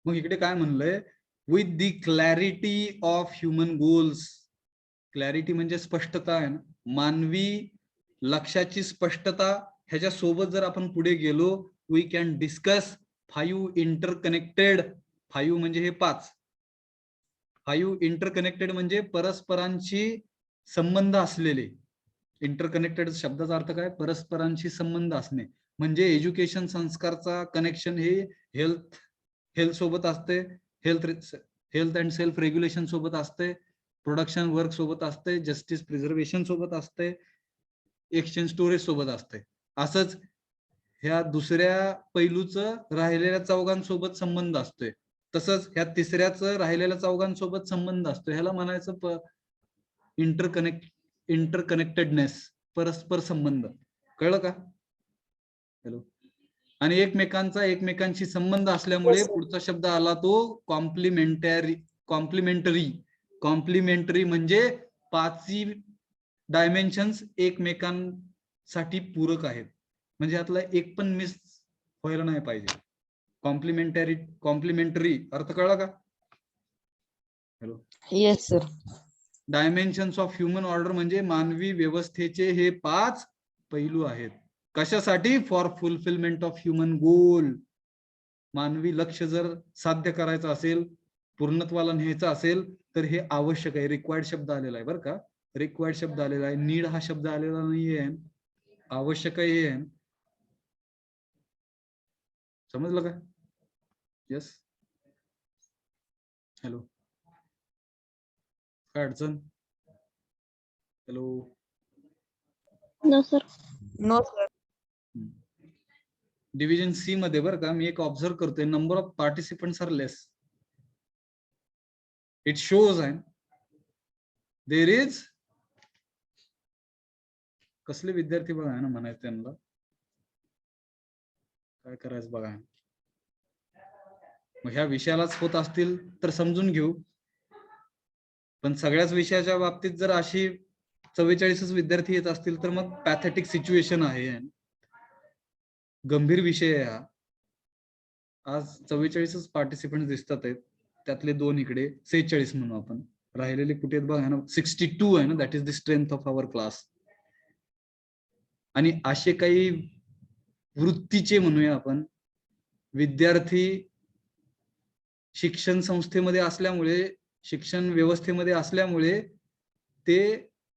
मग इकडे काय म्हणलंय? With the clarity of human goals. Clarity म्हणजे स्पष्टता आहे ना, मानवी लक्ष्याची स्पष्टता. ह्याच्या सोबत जर आपण पुढे गेलो, वी कॅन डिस्कस 5 इंटरकनेक्टेड. 5 म्हणजे हे 5. 5 इंटरकनेक्टेड म्हणजे परस्परांशी संबंध असलेले. इंटरकनेक्टेड शब्दाचा अर्थ काय? परस्परांशी संबंध असणे. म्हणजे एज्युकेशन, संस्कारचा कनेक्शन हे हेल्थ सोबत असते, हेल्थ अँड सेल्फ रेग्युलेशन सोबत असते, प्रोडक्शन वर्क सोबत असते, जस्टिस प्रिझर्वेशन सोबत असते, एक्सचेंज स्टोरेज सोबत असते. असंच ह्या दुसऱ्या पैलूचं राहिलेल्या चौघांसोबत संबंध असतोय. तसंच ह्या तिसऱ्याचं राहिलेल्या चौघांसोबत संबंध असतो. ह्याला म्हणायचं इंटरकनेक्टेडनेस, परस्पर संबंध. कळलं का? हॅलो. आणि एकमेकांशी संबंध असल्यामुळे पुढचा शब्द आला तो कॉम्प्लिमेंटरी. कॉम्प्लिमेंटरी म्हणजे 5 डायमेन्शन्स एकमेकांसाठी पूरक आहेत. म्हणजे यातला एक पण मिस व्हायला नाही पाहिजे. कॉम्प्लिमेंटरी अर्थ कळला का? Hello. Yes sir. Dimensions of human order म्हणजे मानवी व्यवस्थेचे हे 5 पैलू आहेत. कशासाठी? For fulfilment of human goal. मानवी लक्ष जर साध्य करायचं असेल, पूर्णत्वाला न्यायचं असेल, तर हे आवश्यक आहे. रिक्वायर्ड शब्द आलेला आहे बरं का, रिक्वायर्ड शब्द आलेला आहे, नीड हा शब्द आलेला नाहीये. आवश्यक आहे हे. समजलं का? यस, हॅलो, काय अडचण? Hello. No sir. No sir. Division C मध्ये बरं का, मी एक ऑब्झर्व करतोय, number of participants are less. It shows and there is, कसले विद्यार्थी बघा ना, म्हणायचं त्यांना काय करायचं बघा. मग ह्या विषयालाच होत असतील तर समजून घेऊ, पण सगळ्याच विषयाच्या बाबतीत जर अशी 44 विद्यार्थी येत असतील तर मग पॅथेटिक सिच्युएशन आहे, गंभीर विषय आहे हा. आज 44 पार्टिसिपंट दिसतात आहेत, त्यातले 2 इकडे, 46 म्हणू आपण. राहिलेले कुठे आहेत बघा ना, 62 आहे ना, that is the strength of our class. आणि असे काही वृत्तीचे म्हणूया आपण विद्यार्थी शिक्षण संस्थेमध्ये असल्यामुळे, शिक्षण व्यवस्थेमध्ये असल्यामुळे ते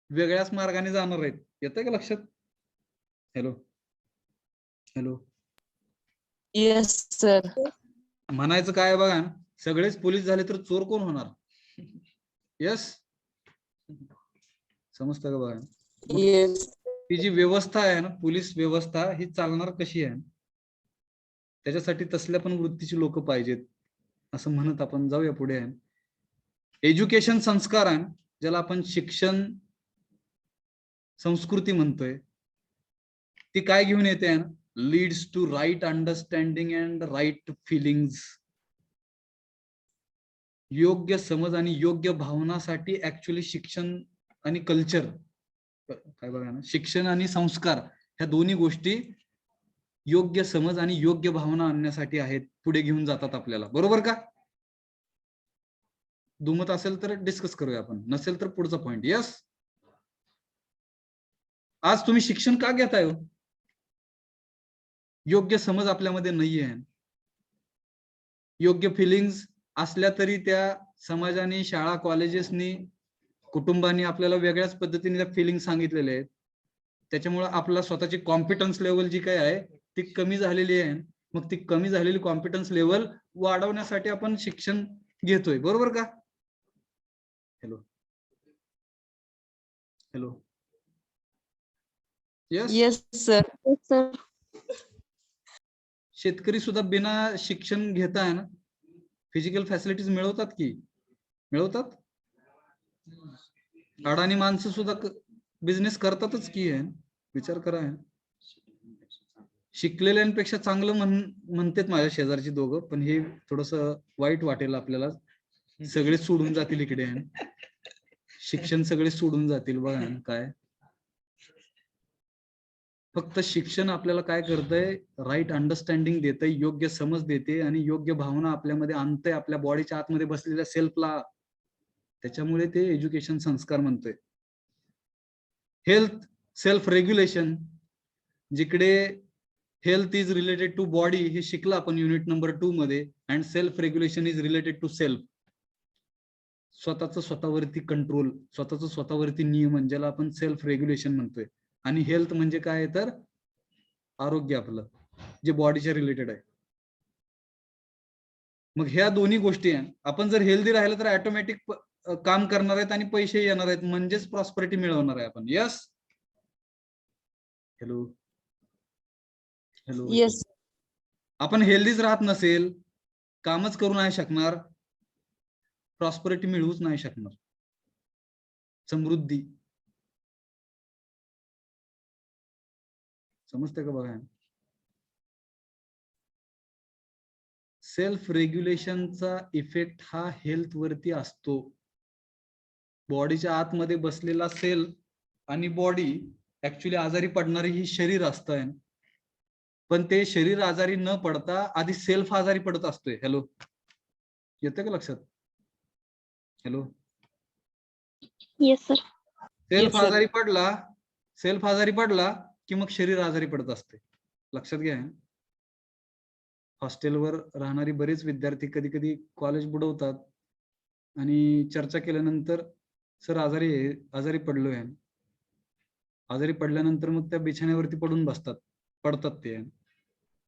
वेगळ्याच मार्गाने जाणार आहेत. येतंय का लक्षात? Hello, hello. Yes sir. म्हणायचं काय बघा, सगळेच पोलीस झाले तर चोर कोण होणार? यस, समजतं का बघा? येस. ही जी व्यवस्था आहे ना, पोलीस व्यवस्था, ही चालणार कशी आहे? त्याच्यासाठी तसल्या पण वृत्तीची लोक पाहिजेत, असं म्हणत आपण जाऊया पुढे. एज्युकेशन संस्कार आहे, ज्याला आपण शिक्षण संस्कृती म्हणतोय, ती काय घेऊन येते? Leads to right understanding and right feelings. योग्य समज आणि योग्य भावनासाठी ऍक्च्युअली शिक्षण आणि कल्चर, काय बघा ना, शिक्षण आणि संस्कार ह्या दोन्ही गोष्टी योग्य समज आणि योग्य भावना आणण्यासाठी आहेत, पुढे घेऊन जातात आपल्याला. बरोबर का? दुमत असेल तर डिस्कस करूया आपण, नसेल तर पुढचा पॉइंट. यस, आज तुम्ही शिक्षण का घेताय? योग्य समज आपल्यामध्ये नाहीये. योग्य फिलिंग्स असल्या तरी त्या समाजाने, शाळा कॉलेजेसनी, कुटुंबाने आपल्याला वेगळ्याच पद्धतीने त्या फिलिंग सांगितलेले आहेत. त्याच्यामुळे आपला स्वतःची कॉम्पिटन्स लेवल जी काय आहे ती कमी झालेली आहे. मग ती कमी झालेली कॉम्पिटन्स लेवल वाढवण्यासाठी आपण शिक्षण घेतोय, बरोबर का? Hello hello, yes. Yes sir. Yes, sir. शेतकरी सुद्धा बिना शिक्षण घेता आहे ना फिजिकल फॅसिलिटीज मिळवतात की मिळवतात. अडाणी माणसं सुद्धा बिझनेस करतातच की आहे, विचार करा. शिकलेल्यांपेक्षा चांगलं म्हणतात माझ्या शेजारची दोघं, पण हे थोडस वाईट वाटेल आपल्याला. सगळे सोडून जातील इकडे, शिक्षण सगळे सोडून जातील बघा काय. फक्त शिक्षण आपल्याला काय करतंय, राईट अंडरस्टँडिंग देते, योग्य समज देते आणि योग्य भावना आपल्यामध्ये आणते, आपल्या बॉडीच्या आतमध्ये बसलेल्या सेल्फला. त्याच्यामुळे ते एज्युकेशन संस्कार म्हणतोय. हेल्थ सेल्फ रेग्युलेशन, जिकडे health is related to body हे शिकलं आपण युनिट नंबर 2 मध्ये. And self regulation is related to self, स्वतःच स्वतःवरती कंट्रोल, स्वतःच स्वतःवरती नियमन, ज्याला आपण सेल्फ रेग्युलेशन म्हणतोय. आणि हेल्थ म्हणजे काय तर आरोग्य आपलं, जे बॉडीच्या रिलेटेड आहे. मग ह्या दोन्ही गोष्टी आहे, आपण जर हेल्दी राहिलं तर ऑटोमॅटिक काम करणार आहेत आणि पैसे येणार आहेत, म्हणजेच प्रॉस्पेरिटी मिळवणार आहे आपण. यस. Hello hello. येस. आपण हेल्दीच राहत नसेल, कामच करू नाही शकणार, प्रॉस्पेरिटी मिळवूच नाही शकणार, समृद्धी. समजते का बघा. सेल्फ रेग्युलेशनचा इफेक्ट हा हेल्थ वरती असतो. बॉडीच्या आतमध्ये बसलेला सेल आणि बॉडी ऍक्च्युली आजारी पडणारी ही शरीर असतं, पण ते शरीर आजारी न पडता आधी सेल्फ आजारी पडत असतोय. हॅलो, येतं का लक्षात? Hello. Yes, sir. Self Yes, sir. आजारी पडला की मग शरीर आजारी पडत असते. लक्षात घ्या. हॉस्टेलवर राहणारी बरेच विद्यार्थी कधी कधी कॉलेज बुडवतात आणि चर्चा केल्यानंतर सर आजारी पडलोय. आजारी पडल्यानंतर मग त्या बिछाण्यावरती पडतात ते.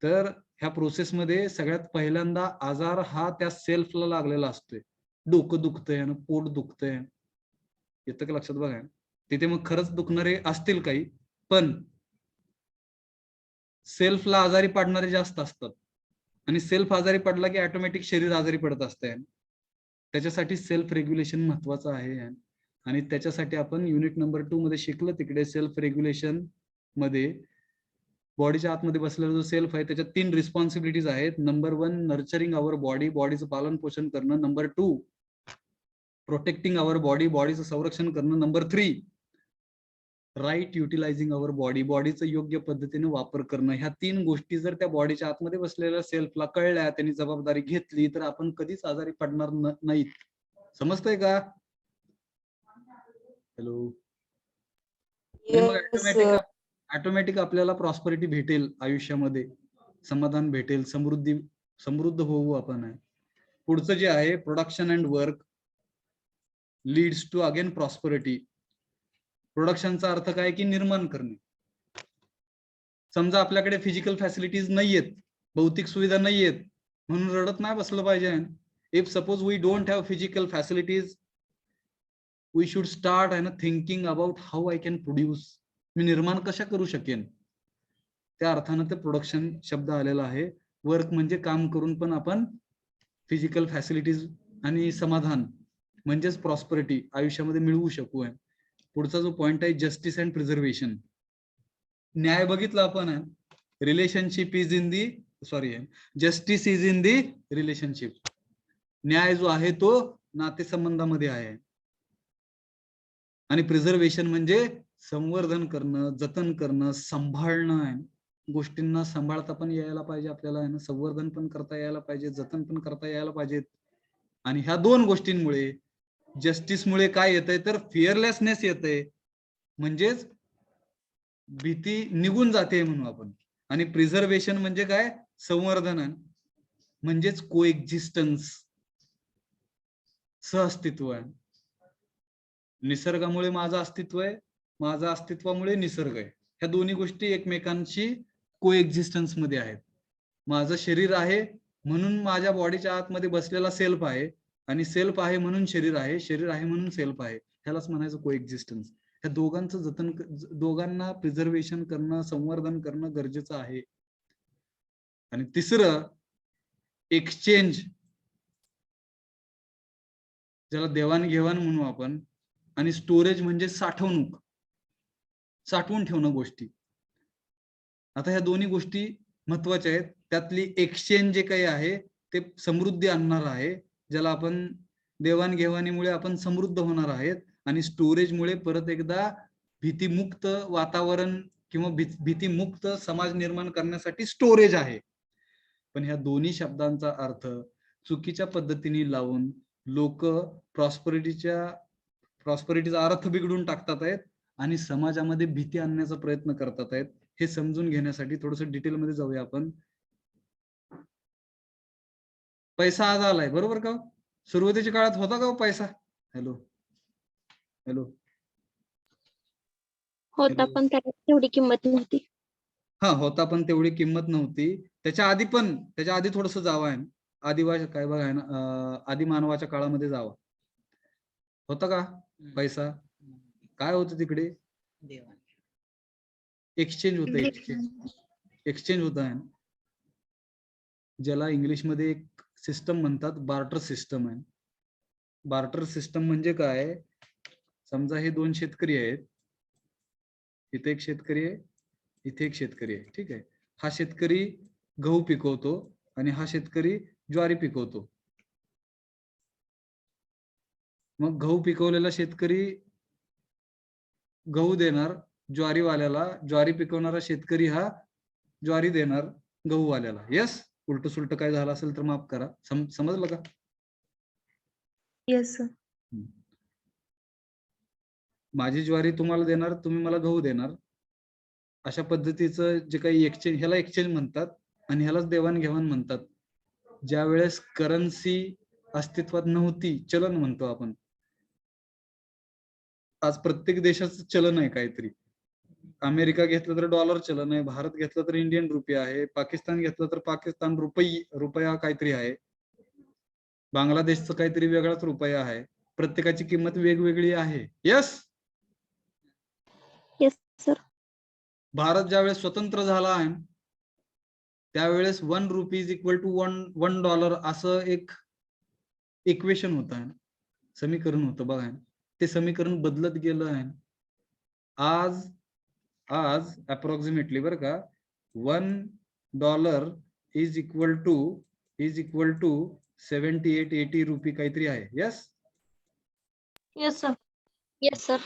तर ह्या प्रोसेसमध्ये सगळ्यात पहिल्यांदा आजार हा त्या सेल्फला लागलेला असतोय. डोकं दुखतंय, पोट दुखतंय, येतं का लक्षात बघा. तिथे मग खरंच दुखणारे असतील काही, पण सेल्फला आजारी पडणारे जास्त असतात. आणि सेल्फ आजारी पडला की ऑटोमॅटिक शरीर आजारी पडत असते. त्याच्यासाठी सेल्फ रेग्युलेशन महत्वाचं आहे. आणि त्याच्यासाठी आपण युनिट नंबर 2 मध्ये शिकलं, तिकडे सेल्फ रेग्युलेशन मध्ये बॉडीच्या आतमध्ये बसलेला जो सेल्फ आहे त्याच्यात 3 रिस्पॉन्सिबिलिटीज आहेत. नंबर 1 नर्चरिंग अवर बॉडी, बॉडीचं पालन पोषण करणं. नंबर 2 प्रोटेक्टिंग अवर बॉडी, बॉडीचं संरक्षण करणं. Number 3 right utilizing our body, बॉडीचं योग्य पद्धतीने वापर करणं. ह्या 3 गोष्टी जर त्या बॉडीच्या आतमध्ये बसलेल्या सेल्फला कळल्या, त्यांनी जबाबदारी घेतली, तर आपण कधीच आजारी पडणार नाहीत. समजतंय का? हॅलो. मग ऑटोमॅटिक आपल्याला प्रॉस्पेरिटी भेटेल, आयुष्यामध्ये समाधान भेटेल, समृद्ध होऊ आपण. पुढचं जे आहे production and work leads to again prosperity. प्रोडक्शनचा अर्थ काय की निर्माण करणे. समजा आपल्याकडे फिजिकल फॅसिलिटीज नाहीयेत, भौतिक सुविधा नाहीयेत, म्हणून रडत नाही बसलं पाहिजे. If suppose we don't have physical facilities, we should start thinking about how I can produce. मी निर्माण कशा करू शकेन, त्या अर्थानं ते प्रोडक्शन शब्द आलेला आहे. वर्क म्हणजे काम करून पण आपण फिजिकल फॅसिलिटीज आणि समाधान म्हणजेच प्रॉस्पेरिटी आयुष्यामध्ये मिळवू शकू. पुढचा जो पॉइंट आहे जस्टिस अँड प्रिझर्वेशन. न्याय बघितला आपण, relationship is in the justice is in the relationship. न्याय जो आहे तो नातेसंबंधामध्ये आहे. आणि प्रिझर्वेशन म्हणजे संवर्धन करणं, जतन करणं, सांभाळणं आहे. गोष्टींना सांभाळता पण यायला पाहिजे आपल्याला, संवर्धन पण करता यायला पाहिजे, जतन पण करता यायला पाहिजेत. आणि ह्या 2 गोष्टींमुळे, जस्टिसमुळे काय येतंय तर फिअरलेसनेस येतंय, म्हणजेच भीती निघून जाते म्हणून आपण. आणि प्रिझर्वेशन म्हणजे काय, संवर्धन म्हणजेच कोएक्झिस्टन्स, सहअस्तित्व आहे. निसर्गामुळे माझं अस्तित्व आहे, माझ्या अस्तित्वामुळे निसर्ग आहे. ह्या दोन्ही गोष्टी एकमेकांशी कोएक्झिस्टन्स मध्ये आहेत. माझं शरीर आहे म्हणून माझ्या बॉडीच्या आतमध्ये बसलेला सेल्फ आहे, आणि सेल्फ आहे म्हणून शरीर आहे, शरीर आहे म्हणून सेल्फ आहे. ह्यालाच म्हणायचं को एक्झिस्टन्स. ह्या दोघांचं जतन, दोघांना प्रिझर्वेशन करणं, संवर्धन करणं गरजेचं आहे. आणि तिसरं एक्सचेंज, ज्याला देवाणघेवाण म्हणू आपण, आणि स्टोरेज म्हणजे साठवणूक, साठवून ठेवणं गोष्टी. आता ह्या दोन्ही गोष्टी महत्वाच्या आहेत. त्यातली एक्सचेंज जे काही आहे ते समृद्धी आणणार आहे, ज्याला आपण देवाणघेवाणीमुळे आपण समृद्ध होणार आहेत, आणि स्टोरेजमुळे परत एकदा भीतीमुक्त वातावरण किंवा भीतीमुक्त समाज निर्माण करण्यासाठी स्टोरेज आहे. पण ह्या दोन्ही शब्दांचा अर्थ चुकीच्या पद्धतीने लावून लोक प्रॉस्पेरिटीचा अर्थ बिघडून टाकतात आहेत आणि समाजामध्ये भीती आणण्याचा प्रयत्न करतात आहेत. हे समजून घेण्यासाठी थोडस डिटेलमध्ये जाऊया आपण. पैसा आज आलाय, बरोबर का? सुरुवातीच्या काळात होता का पैसा? हॅलो हॅलो होता, पण त्याला तेवढी किंमत नव्हती. हा, होता पण तेवढी किंमत नव्हती. त्याच्या आधी थोडस जावं आहे, आदिवासी काय बघा ना, आदी मानवाच्या काळामध्ये जावा. होता का पैसा? काय होतं तिकडे? एक्सचेंज होतं, एक्सचेंज होत आहे, ज्याला इंग्लिशमध्ये एक सिस्टम म्हणतात, बार्टर सिस्टम आहे. बार्टर सिस्टम म्हणजे काय? समजा हे दोन शेतकरी आहेत, इथे एक शेतकरी आहे, इथे एक शेतकरी आहे, ठीक आहे. हा शेतकरी गहू पिकवतो आणि हा शेतकरी ज्वारी पिकवतो. मग गहू पिकवलेला शेतकरी गहू देणार ज्वारीवाल्याला, ज्वारी पिकवणारा शेतकरी हा ज्वारी देणार गहूवाल्याला. यस, उलट सुलट काय झालं असेल तर माफ करा. समजलं का? Yes sir. माझी ज्वारी तुम्हाला देणार, तुम्ही मला गहू देणार. अशा पद्धतीचं जे काही एक्सचेंज, ह्याला एक्सचेंज म्हणतात आणि ह्यालाच देवाणघेवाण म्हणतात. ज्या वेळेस करन्सी अस्तित्वात नव्हती, चलन म्हणतो आपण. आज प्रत्येक देशाचं चलन आहे काहीतरी. अमेरिका घेतलं तर डॉलर चलन आहे, भारत घेतलं तर इंडियन रुपी आहे, पाकिस्तान घेतलं तर पाकिस्तान रुपया काहीतरी आहे, बांगलादेशचं काहीतरी वेगळाच रुपया आहे. प्रत्येकाची किंमत वेगवेगळी आहे. Yes yes sir. भारत ज्यावेळेस स्वतंत्र झाला आहे त्यावेळेस 1 rupee is equal to 1 dollar असं एक इक्वेशन होतं, समीकरण होतं बघा. ते समीकरण बदलत गेलं आहे. आज अप्रॉक्सिमेटली बरं का, 1 dollar is equal to 78-80 rupee काहीतरी आहे. Yes yes sir. Yes sir.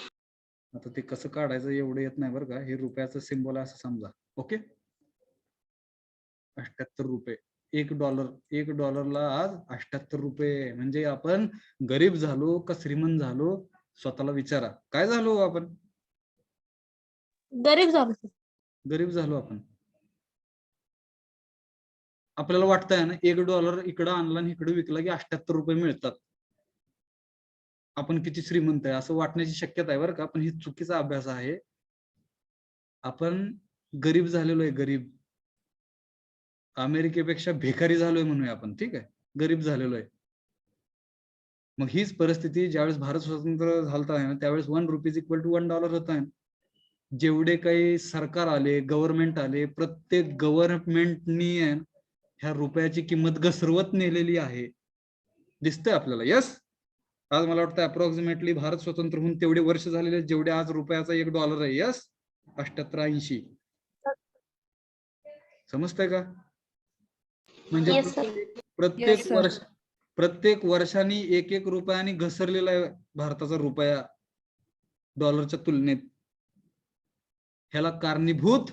आता ते कसं काढायचं एवढं येत नाही बरं का. हे रुपयाचं सिम्बॉल आहे असं समजा. ओके, 78 रुपये. 1 डॉलरला आज 78 रुपये. म्हणजे आपण गरीब झालो का श्रीमंत झालो? स्वतःला विचारा, काय झालो आपण? गरीब झालो सर. गरीब झालो आपण. आपल्याला वाटतंय ना, 1 डॉलर इकडं आणला आणि इकडे विकला की 78 रुपये मिळतात, आपण किती श्रीमंत आहे असं वाटण्याची शक्यता आहे बरं का. पण ही चुकीचा अभ्यास आहे. आपण गरीब झालेलो आहे, गरीब. अमेरिकेपेक्षा भिकारी झालोय म्हणूया आपण, ठीक आहे, गरीब झालेलो आहे. मग हीच परिस्थिती ज्यावेळेस भारत स्वतंत्र झालता आहे त्यावेळेस 1 रुपीज इक्वल टू 1 डॉलर होत आहे. जेवढे काही सरकार आले, गव्हर्नमेंट आले, प्रत्येक गव्हर्नमेंटनी ह्या रुपयाची किंमत घसरवत नेलेली आहे. दिसतंय आपल्याला. यस, आज मला वाटतं अप्रॉक्सिमेटली भारत स्वतंत्र होऊन तेवढे वर्ष झालेले जेवढे आज रुपयाचा 1 डॉलर आहे. यस, 78-80. समजतंय का? म्हणजे येस सर. प्रत्येक वर्षांनी 1-1 रुपयाने घसरलेला आहे भारताचा रुपया डॉलरच्या तुलनेत. ह्याला कारणीभूत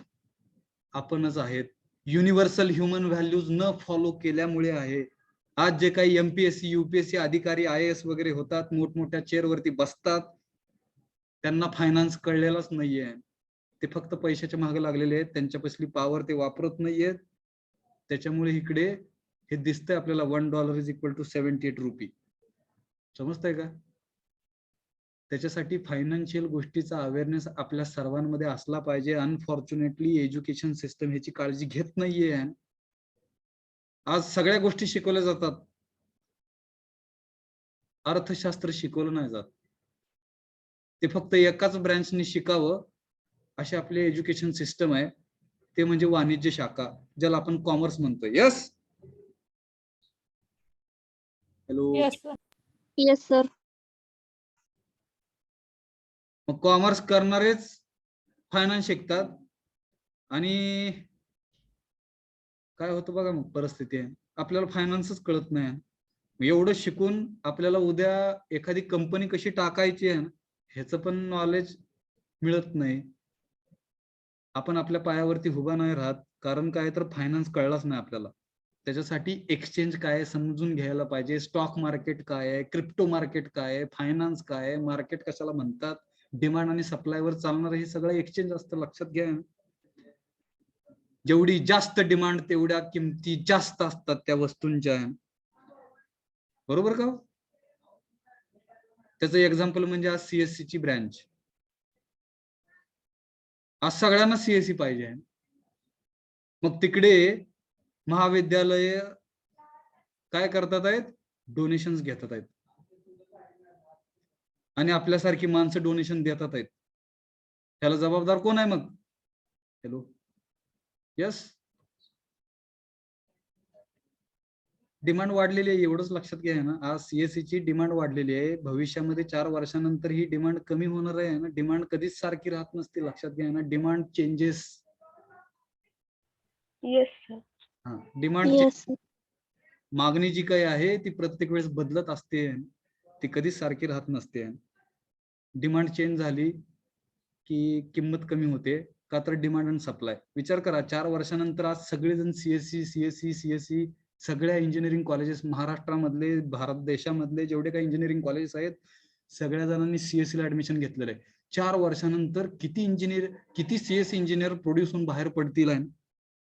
आपणच आहेत. युनिव्हर्सल ह्युमन व्हॅल्यूज न फॉलो केल्यामुळे आहे. आज जे काही MPSC UPSC अधिकारी IAS वगैरे होतात, मोठमोठ्या चेअरवरती बसतात, त्यांना फायनान्स कळलेलाच नाहीये. ते फक्त पैशाच्या मागे लागलेले आहेत. त्यांच्यापासली पॉवर ते वापरत नाहीयेत. त्याच्यामुळे इकडे हे दिसतंय आपल्याला 1 dollar is equal to 78 rupee. समजतंय का? त्याच्यासाठी फायनान्शियल गोष्टीचा अवेअरनेस आपल्या सर्वांमध्ये असला पाहिजे. अनफॉर्च्युनेटली एज्युकेशन सिस्टम ह्याची काळजी घेत नाहीये. आज सगळ्या गोष्टी शिकवल्या जातात, अर्थशास्त्र शिकवलं नाही जात. ते फक्त एकाच ब्रँचनी शिकावं अशी आपली एज्युकेशन सिस्टम आहे, ते म्हणजे वाणिज्य शाखा, ज्याला आपण कॉमर्स म्हणतोय. Yes. Hello. Yes, sir. Yes sir. मग कॉमर्स करणारेच फायनान्स शिकतात आणि काय होतं बघा, मग परिस्थिती आहे आपल्याला फायनान्सच कळत नाही. एवढं शिकून आपल्याला उद्या एखादी कंपनी कशी टाकायची आहे ह्याचं पण नॉलेज मिळत नाही. आपण आपल्या पायावरती उभा नाही राहत, कारण काय तर फायनान्स कळलाच नाही आपल्याला. त्याच्यासाठी एक्सचेंज काय समजून घ्यायला पाहिजे, स्टॉक मार्केट काय आहे, क्रिप्टो मार्केट काय आहे, फायनान्स काय आहे, मार्केट कशाला म्हणतात, डिमांड आणि सप्लायवर चालणार हे सगळं एक्सचेंज असतं, लक्षात घ्या. जेवढी जास्त डिमांड तेवढ्या किमती जास्त असतात त्या वस्तूंच्या, बरोबर का? त्याचं एक्झाम्पल म्हणजे आज सीएससी ची ब्रँच. आज सगळ्यांना सीएससी पाहिजे. मग तिकडे महाविद्यालय काय करतात आहेत, डोनेशन्स घेतात आहेत आणि आपल्यासारखी माणसं डोनेशन देतात आहेत. त्याला जबाबदार कोण आहे मग? हॅलो. यस. डिमांड वाढलेली आहे, एवढंच लक्षात घ्या ना. आज सीएससी ची डिमांड वाढलेली आहे, भविष्यामध्ये 4 वर्षानंतर ही डिमांड कमी होणार आहे ना. डिमांड कधीच सारखी राहत नसते, लक्षात घ्या ना. Demand changes. Yes, sir. Demand yes. मागणी जी काही आहे ती प्रत्येक वेळेस बदलत असते, ती कधीच सारखी राहत नसते. डिमांड चेंज झाली की किंमत कमी होते, का तर डिमांड आणि सप्लाय. विचार करा, 4 वर्षानंतर आज सगळेजण सीएससी सगळ्या इंजिनिअरिंग कॉलेजेस महाराष्ट्रामधले, भारत देशामधले जेवढे काही इंजिनिअरिंग कॉलेजेस आहेत सगळ्या जणांनी सीएससी ला ऍडमिशन घेतलेलं आहे. 4 वर्षानंतर किती सीएससी इंजिनियर प्रोड्यूस होऊन बाहेर पडतील,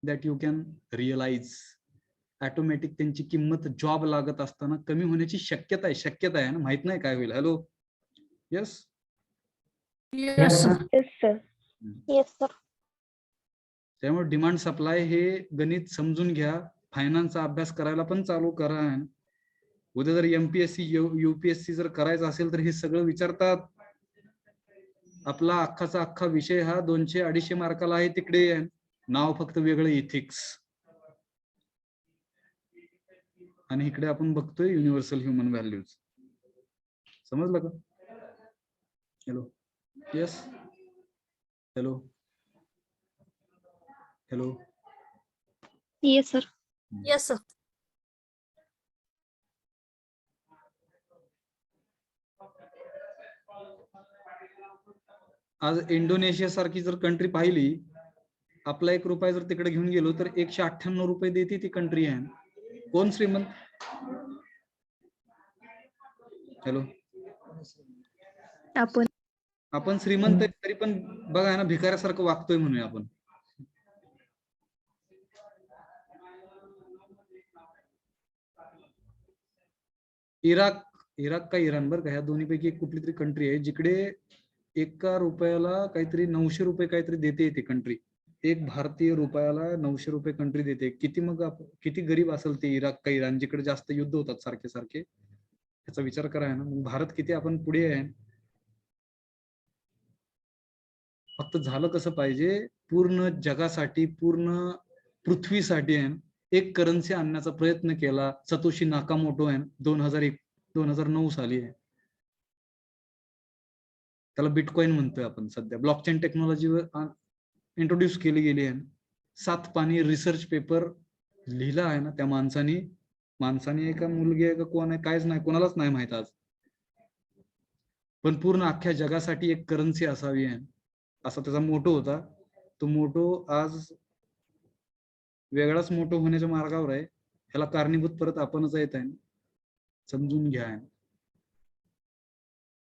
that you can realize. Automatic त्यांची किंमत जॉब लागत असताना कमी होण्याची शक्यता आहे ना. माहित नाही काय होईल. Hello. Yes. Yes, sir. Yes, sir. Yes sir. त्यामुळे डिमांड सप्लाय हे गणित समजून घ्या, फायनान्सचा अभ्यास करायला पण चालू करा. उद्या जर एमपीएससी युपीएससी जर करायचं असेल तर हे सगळं विचारतात. आपला अख्खा विषय हा 200-250 मार्काला आहे, तिकडे नाव फक्त वेगळं, इथिक्स. आणि इकडे आपण बघतोय युनिव्हर्सल ह्युमन व्हॅल्यूज. समजलं का? Hello. Yes. Hello. Hello. Yes sir. Yes, sir. आज इंडोनेशिया सारखी जर कंट्री पाहिली, आपला 1 रुपया जर तिकडे घेऊन गेलो तर 198 रुपये देते ती कंट्री आहे. कोण श्रीमंत? हॅलो. आपण श्रीमंत आहे तरी पण बघा ना, भिकाऱ्यासारखं वागतोय म्हणूया आपण. इराक का इराण बरं का, ह्या दोन्हीपैकी कुठली तरी कंट्री आहे जिकडे 1 रुपयाला काहीतरी 900 रुपये काहीतरी देते ती कंट्री. 1 भारतीय रुपयाला 900 रुपये कंट्री देते. किती गरीब असेल ते इराक का इराण, जिकडे जास्त युद्ध होतात सारखे. याचा विचार करा ना. मग भारत किती आपण पुढे आहे. फक्त झालं कसं पाहिजे, पूर्ण जगासाठी, पूर्ण पृथ्वीसाठी एक करन्सी आणण्याचा प्रयत्न केला सतोशी नाकामोटो 2009 साली. त्याला बिटकॉइन म्हणतोय आपण सध्या. ब्लॉकचेन टेक्नॉलॉजीवर इंट्रोड्यूस केली गेली आहे. 7 पानी रिसर्च पेपर लिहिला आहे ना त्या माणसाने एका मुलगी आहे का कोण आहे कायच नाही, कोणालाच नाही माहित आज. पण पूर्ण अख्ख्या जगासाठी एक करन्सी असावी आहे असा त्याचा मोटो होता. तो मोटो आज वेगळाच मोटो होण्याच्या मार्गावर आहे. ह्याला कारणीभूत परत आपणच येत आहे, समजून घ्या.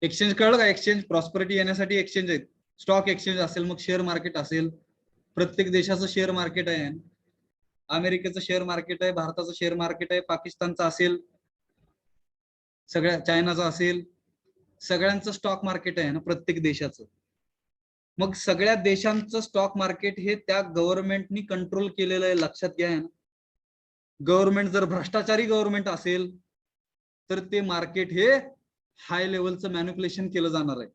एक्सचेंज कळलं का? एक्सचेंज प्रॉस्पेरिटी येण्यासाठी एक्सचेंज आहेत. स्टॉक एक्सचेंज असेल, मग शेअर मार्केट असेल. प्रत्येक देशाचं शेअर मार्केट आहे. अमेरिकेचं शेअर मार्केट आहे, भारताचं शेअर मार्केट आहे, पाकिस्तानचं असेल, सगळ्या चायनाचं असेल, सगळ्यांचं स्टॉक मार्केट आहे ना प्रत्येक देशाचं. मग सगळ्या देशांचं स्टॉक मार्केट हे त्या गव्हर्नमेंटनी कंट्रोल केलेलं आहे, लक्षात घ्या. गव्हर्नमेंट जर भ्रष्टाचारी गव्हर्नमेंट असेल तर ते मार्केट हे हाय लेवलचं मॅन्युप्युलेशन केलं जाणार आहे.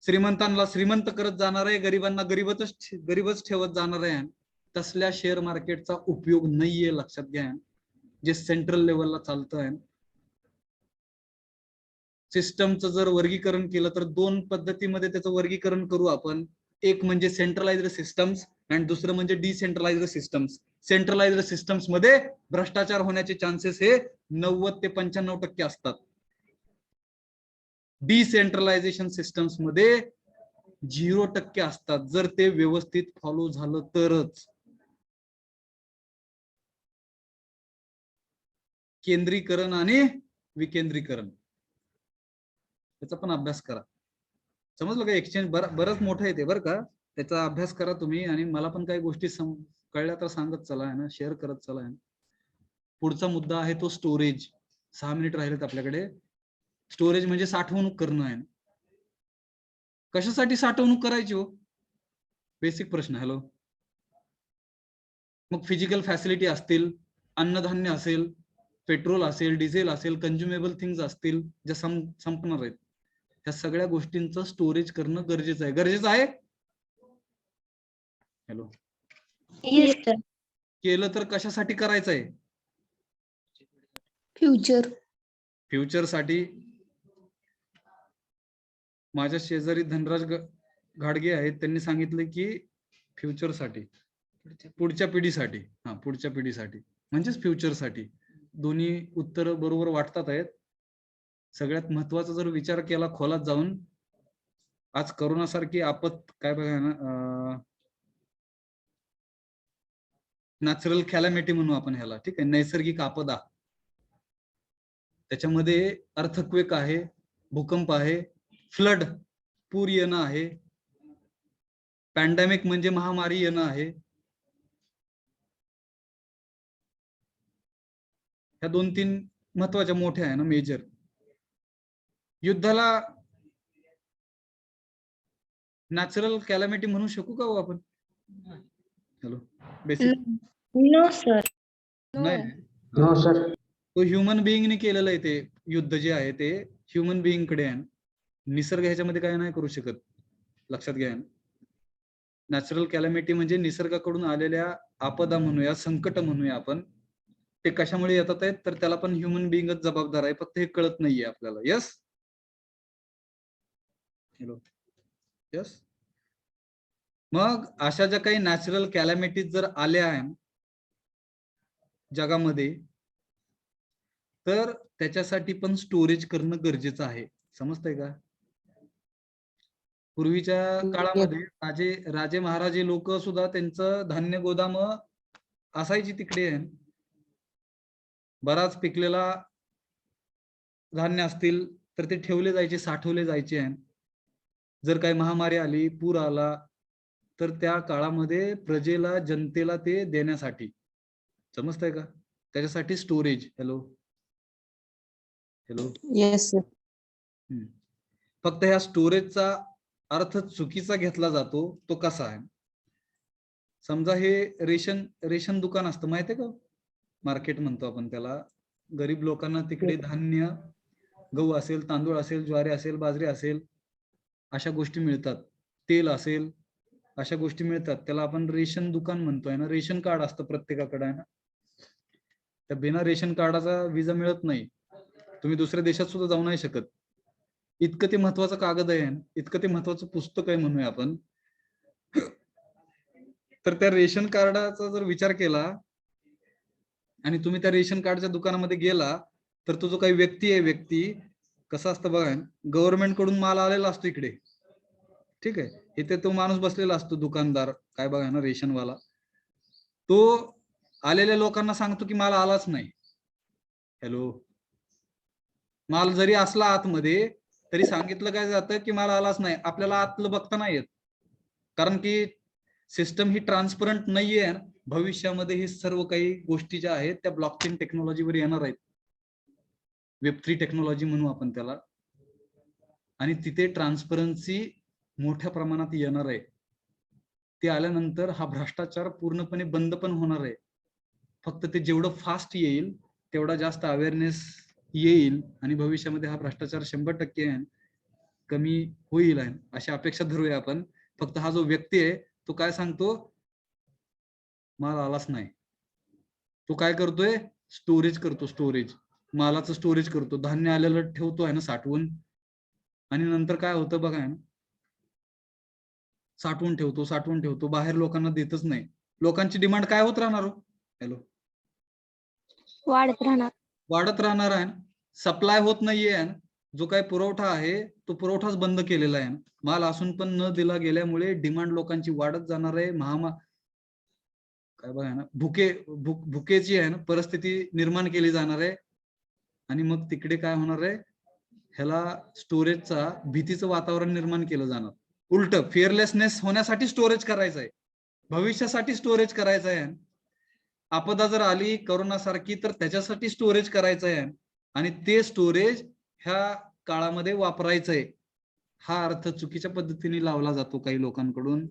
श्रीमंतांना श्रीमंत करत जाणार आहे, गरिबांना गरीबच ठेवत जाणार आहे. तसल्या शेअर मार्केटचा उपयोग नाहीये, लक्षात घ्या. जे सेंट्रल लेवलला चालतं आहे. सिस्टमचं जर वर्गीकरण केलं तर दोन पद्धतीमध्ये त्याचं वर्गीकरण करू आपण. एक म्हणजे सेंट्रलाइज्ड सिस्टम्स आणि दुसरं म्हणजे डिसेंट्रलाइज्ड सिस्टम्स. सेंट्रलाइज्ड सिस्टम्स मध्ये भ्रष्टाचार होण्याचे चान्सेस हे 90 ते 95% असतात. डिसेंट्रलायझेशन सिस्टम्स मध्ये 0% असतात, जर ते व्यवस्थित फॉलो झालं तरच. केंद्रीकरण आणि विकेंद्रीकरण त्याचा पण अभ्यास करा. समजलं का? एक्सचेंज बरंच मोठं येते बरं का, त्याचा अभ्यास करा तुम्ही. आणि मला पण काही गोष्टी कळल्या तर सांगत चला आहे ना, शेअर करत चला आहे. पुढचा मुद्दा आहे तो स्टोरेज. 6 मिनिट राहिलेत आपल्याकडे. स्टोरेज म्हणजे साठवणूक करणं आहे. कशासाठी साठवणूक करायची हो? बेसिक प्रश्न. हॅलो. मग फिजिकल फॅसिलिटी असतील, अन्नधान्य असेल, पेट्रोल असेल, डिझेल असेल, कंझ्युमेबल थिंग्स असतील ज्या संपणार आहेत, ह्या सगळ्या गोष्टींचं स्टोरेज करणं गरजेचं आहे. गरजेचं आहे. हॅलो. Yes sir. केलं तर कशासाठी करायचं आहे? फ्युचर साठी. माझ्या शेजारी धनराज घाडगे आहेत, त्यांनी सांगितलं की फ्युचर साठी, पुढच्या पिढीसाठी. पुढच्या पिढीसाठी म्हणजेच फ्युचर साठी. दोन्ही उत्तर बरोबर वाटतात आहेत. सगळ्यात महत्वाचा जर विचार केला खोलात जाऊन, आज करोनासारखी आपत काय बघा ना, नॅचरल कॅलॅमिटी म्हणू आपण ह्याला, ठीक आहे, नैसर्गिक आपदा. त्याच्यामध्ये अर्थक्वेक आहे, भूकंप आहे, फ्लड पूर येणं आहे, पॅन्डेमिक म्हणजे महामारी येणं आहे. ह्या 2-3 महत्वाच्या मोठ्या आहे ना, मेजर. युद्धाला नॅचरल कॅलॅमिटी म्हणू शकू का हो आपण? हॅलो. Basic no sir. नाही. No sir. तो ह्युमन बिईंगने केलेलं आहे. ते युद्ध जे आहे ते ह्युमन बिईंग कडे आहे. निसर्ग ह्याच्यामध्ये काय नाही करू शकत, लक्षात घ्या. नॅचरल कॅलॅमिटी म्हणजे निसर्गाकडून आलेल्या आपदा म्हणूया, संकट म्हणूया आपण. ते कशामुळे येतात आहेत तर त्याला पण ह्युमन बिईंगच जबाबदार आहे, फक्त हे कळत नाहीये आपल्याला. यस. हॅलो. यस. मग अशा ज्या काही नॅचरल कॅलॅमिटीज जर आल्या आहेत जगामध्ये, तर त्याच्यासाठी पण स्टोरेज करणं गरजेचं आहे. समजतंय का? पूर्वीच्या काळामध्ये राजे महाराजे लोक सुद्धा त्यांचं धान्य गोदाम असायची तिकडे. बराच पिकलेला धान्य असतील तर ते ठेवले जायचे, साठवले जायचे. जर काही महामारी आली, पूर आला, तर त्या काळामध्ये प्रजेला, जनतेला ते देण्यासाठी. समजतंय का? त्याच्यासाठी storage. Hello. Hello. Yes sir. फक्त ह्या स्टोरेजचा अर्थ चुकीचा घेतला जातो. तो कसा आहे? समजा हे रेशन दुकान असतं, माहितीये का? मार्केट म्हणतो आपण त्याला. गरीब लोकांना तिकडे धान्य, गहू असेल, तांदूळ असेल, ज्वारी असेल, बाजरी असेल, अशा गोष्टी मिळतात. तेल असेल, अशा गोष्टी मिळतात. त्याला आपण रेशन दुकान म्हणतोय ना. रेशन कार्ड असतं प्रत्येकाकडे आहे ना. त्या बिना रेशन कार्डाचा विजा मिळत नाही. तुम्ही दुसऱ्या देशात सुद्धा जाऊ नाही शकत. इतकं ते महत्वाचं कागद आहे, इतकं ते महत्वाचं पुस्तक आहे म्हणूया आपण. तर त्या रेशन कार्डाचा जर विचार केला आणि तुम्ही त्या रेशन कार्डच्या दुकानामध्ये गेला, तर तो जो काही व्यक्ती आहे, व्यक्ती कसं असतं बघा, गव्हर्नमेंट कडून माल आलेला असतो इकडे, ठीक आहे. इथे तो माणूस बसलेला असतो, दुकानदार काय बघा ना, रेशनवाला. तो आलेल्या लोकांना सांगतो की माल आलाच नाही. हॅलो. माल जरी असला आतमध्ये तरी सांगितलं काय जातं की माल आलाच नाही. आपल्याला आतलं बघता नाही येत, कारण की सिस्टम ही ट्रान्सपरंट नाहीये. भविष्यामध्ये हे सर्व काही गोष्टी ज्या आहेत त्या ब्लॉकचेन टेक्नॉलॉजीवर येणार आहेत. Web3 टेक्नॉलॉजी म्हणू आपण त्याला. आणि तिथे ट्रान्सपरन्सी मोठ्या प्रमाणात येणार आहे. ते आल्यानंतर हा भ्रष्टाचार पूर्णपणे बंद पण होणार आहे. फक्त ते जेवढं फास्ट येईल तेवढा जास्त अवेअरनेस येईल आणि भविष्यामध्ये हा भ्रष्टाचार 100% आहे कमी होईल आहे अशी अपेक्षा धरूया आपण. फक्त हा जो व्यक्ती आहे तो काय सांगतो, माल आलाच नाही. तो काय करतोय, स्टोरेज करतो, स्टोरेज मालाचं स्टोरेज करतो, धान्य आलेलं ठेवतो आहे ना साठवून, आणि नंतर काय होतं बघा ना, साठवून ठेवतो बाहेर लोकांना देतच नाही. लोकांची डिमांड काय होत राहणार हो, हॅलो, वाढत राहणार आहे. सप्लाय होत नाहीये, जो काही पुरवठा आहे तो पुरवठाच बंद केलेला आहे. माल असून पण न दिला गेल्यामुळे डिमांड लोकांची वाढत जाणार आहे. काय बघा ना, भुकेची आहे ना परिस्थिती निर्माण केली जाणार आहे. आणि मग तिकडे काय होणार आहे, ह्याला स्टोरेजचा भीतीचं वातावरण निर्माण केलं जाणार. उलट फिअरलेसनेस होण्यासाठी स्टोरेज करायचं आहे, भविष्यासाठी स्टोरेज करायचं आहे. आपदा जर आली करोना सारखी तर त्याच्यासाठी स्टोरेज करायचं आहे आणि ते स्टोरेज ह्या काळामध्ये वापरायचं आहे. हा अर्थ चुकीच्या पद्धतीने लावला जातो काही लोकांकडून.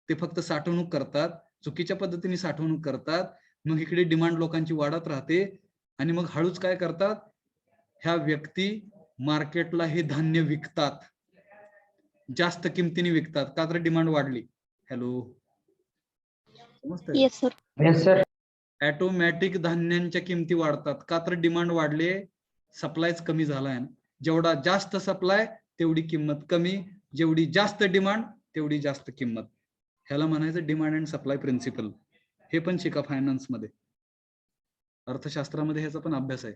ते फक्त साठवणूक करतात, चुकीच्या पद्धतीने साठवणूक करतात. मग इकडे डिमांड लोकांची वाढत राहते आणि मग हळूच काय करतात, ह्या व्यक्ती मार्केटला हे धान्य विकतात, जास्त किमतीने विकतात. का तर डिमांड वाढली. हॅलो, समजतंय? Yes, sir. Yes, sir. Automatic धान्यांच्या किमती वाढतात. का तर डिमांड वाढले, सप्लायच कमी झालाय. जेवढा जास्त सप्लाय तेवढी किंमत कमी, जेवढी जास्त डिमांड तेवढी जास्त किंमत. ह्याला म्हणायचं डिमांड अँड सप्लाय प्रिन्सिपल. हे पण शिका फायनान्स मध्ये, अर्थशास्त्रामध्ये ह्याचा पण अभ्यास आहे.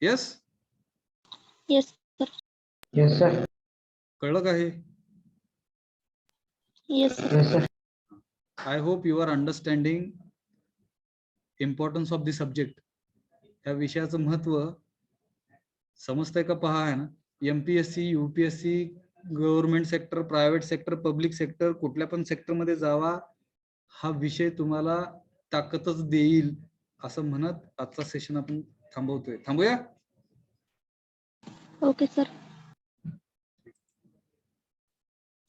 Yes, Yes, sir. Yes, sir. कळलं का हे? Yes, sir. Yes, sir. I hope you are understanding importance of the subject. ह्या विषयाचं महत्व समजतंय का पहा. आहे ना, MPSC, UPSC, government sector, private sector, public sector, कुठल्या पण सेक्टर मध्ये जावा, हा विषय तुम्हाला ताकदच देईल असं म्हणत आजचा सेशन आपण थांबवूया. Okay, sir.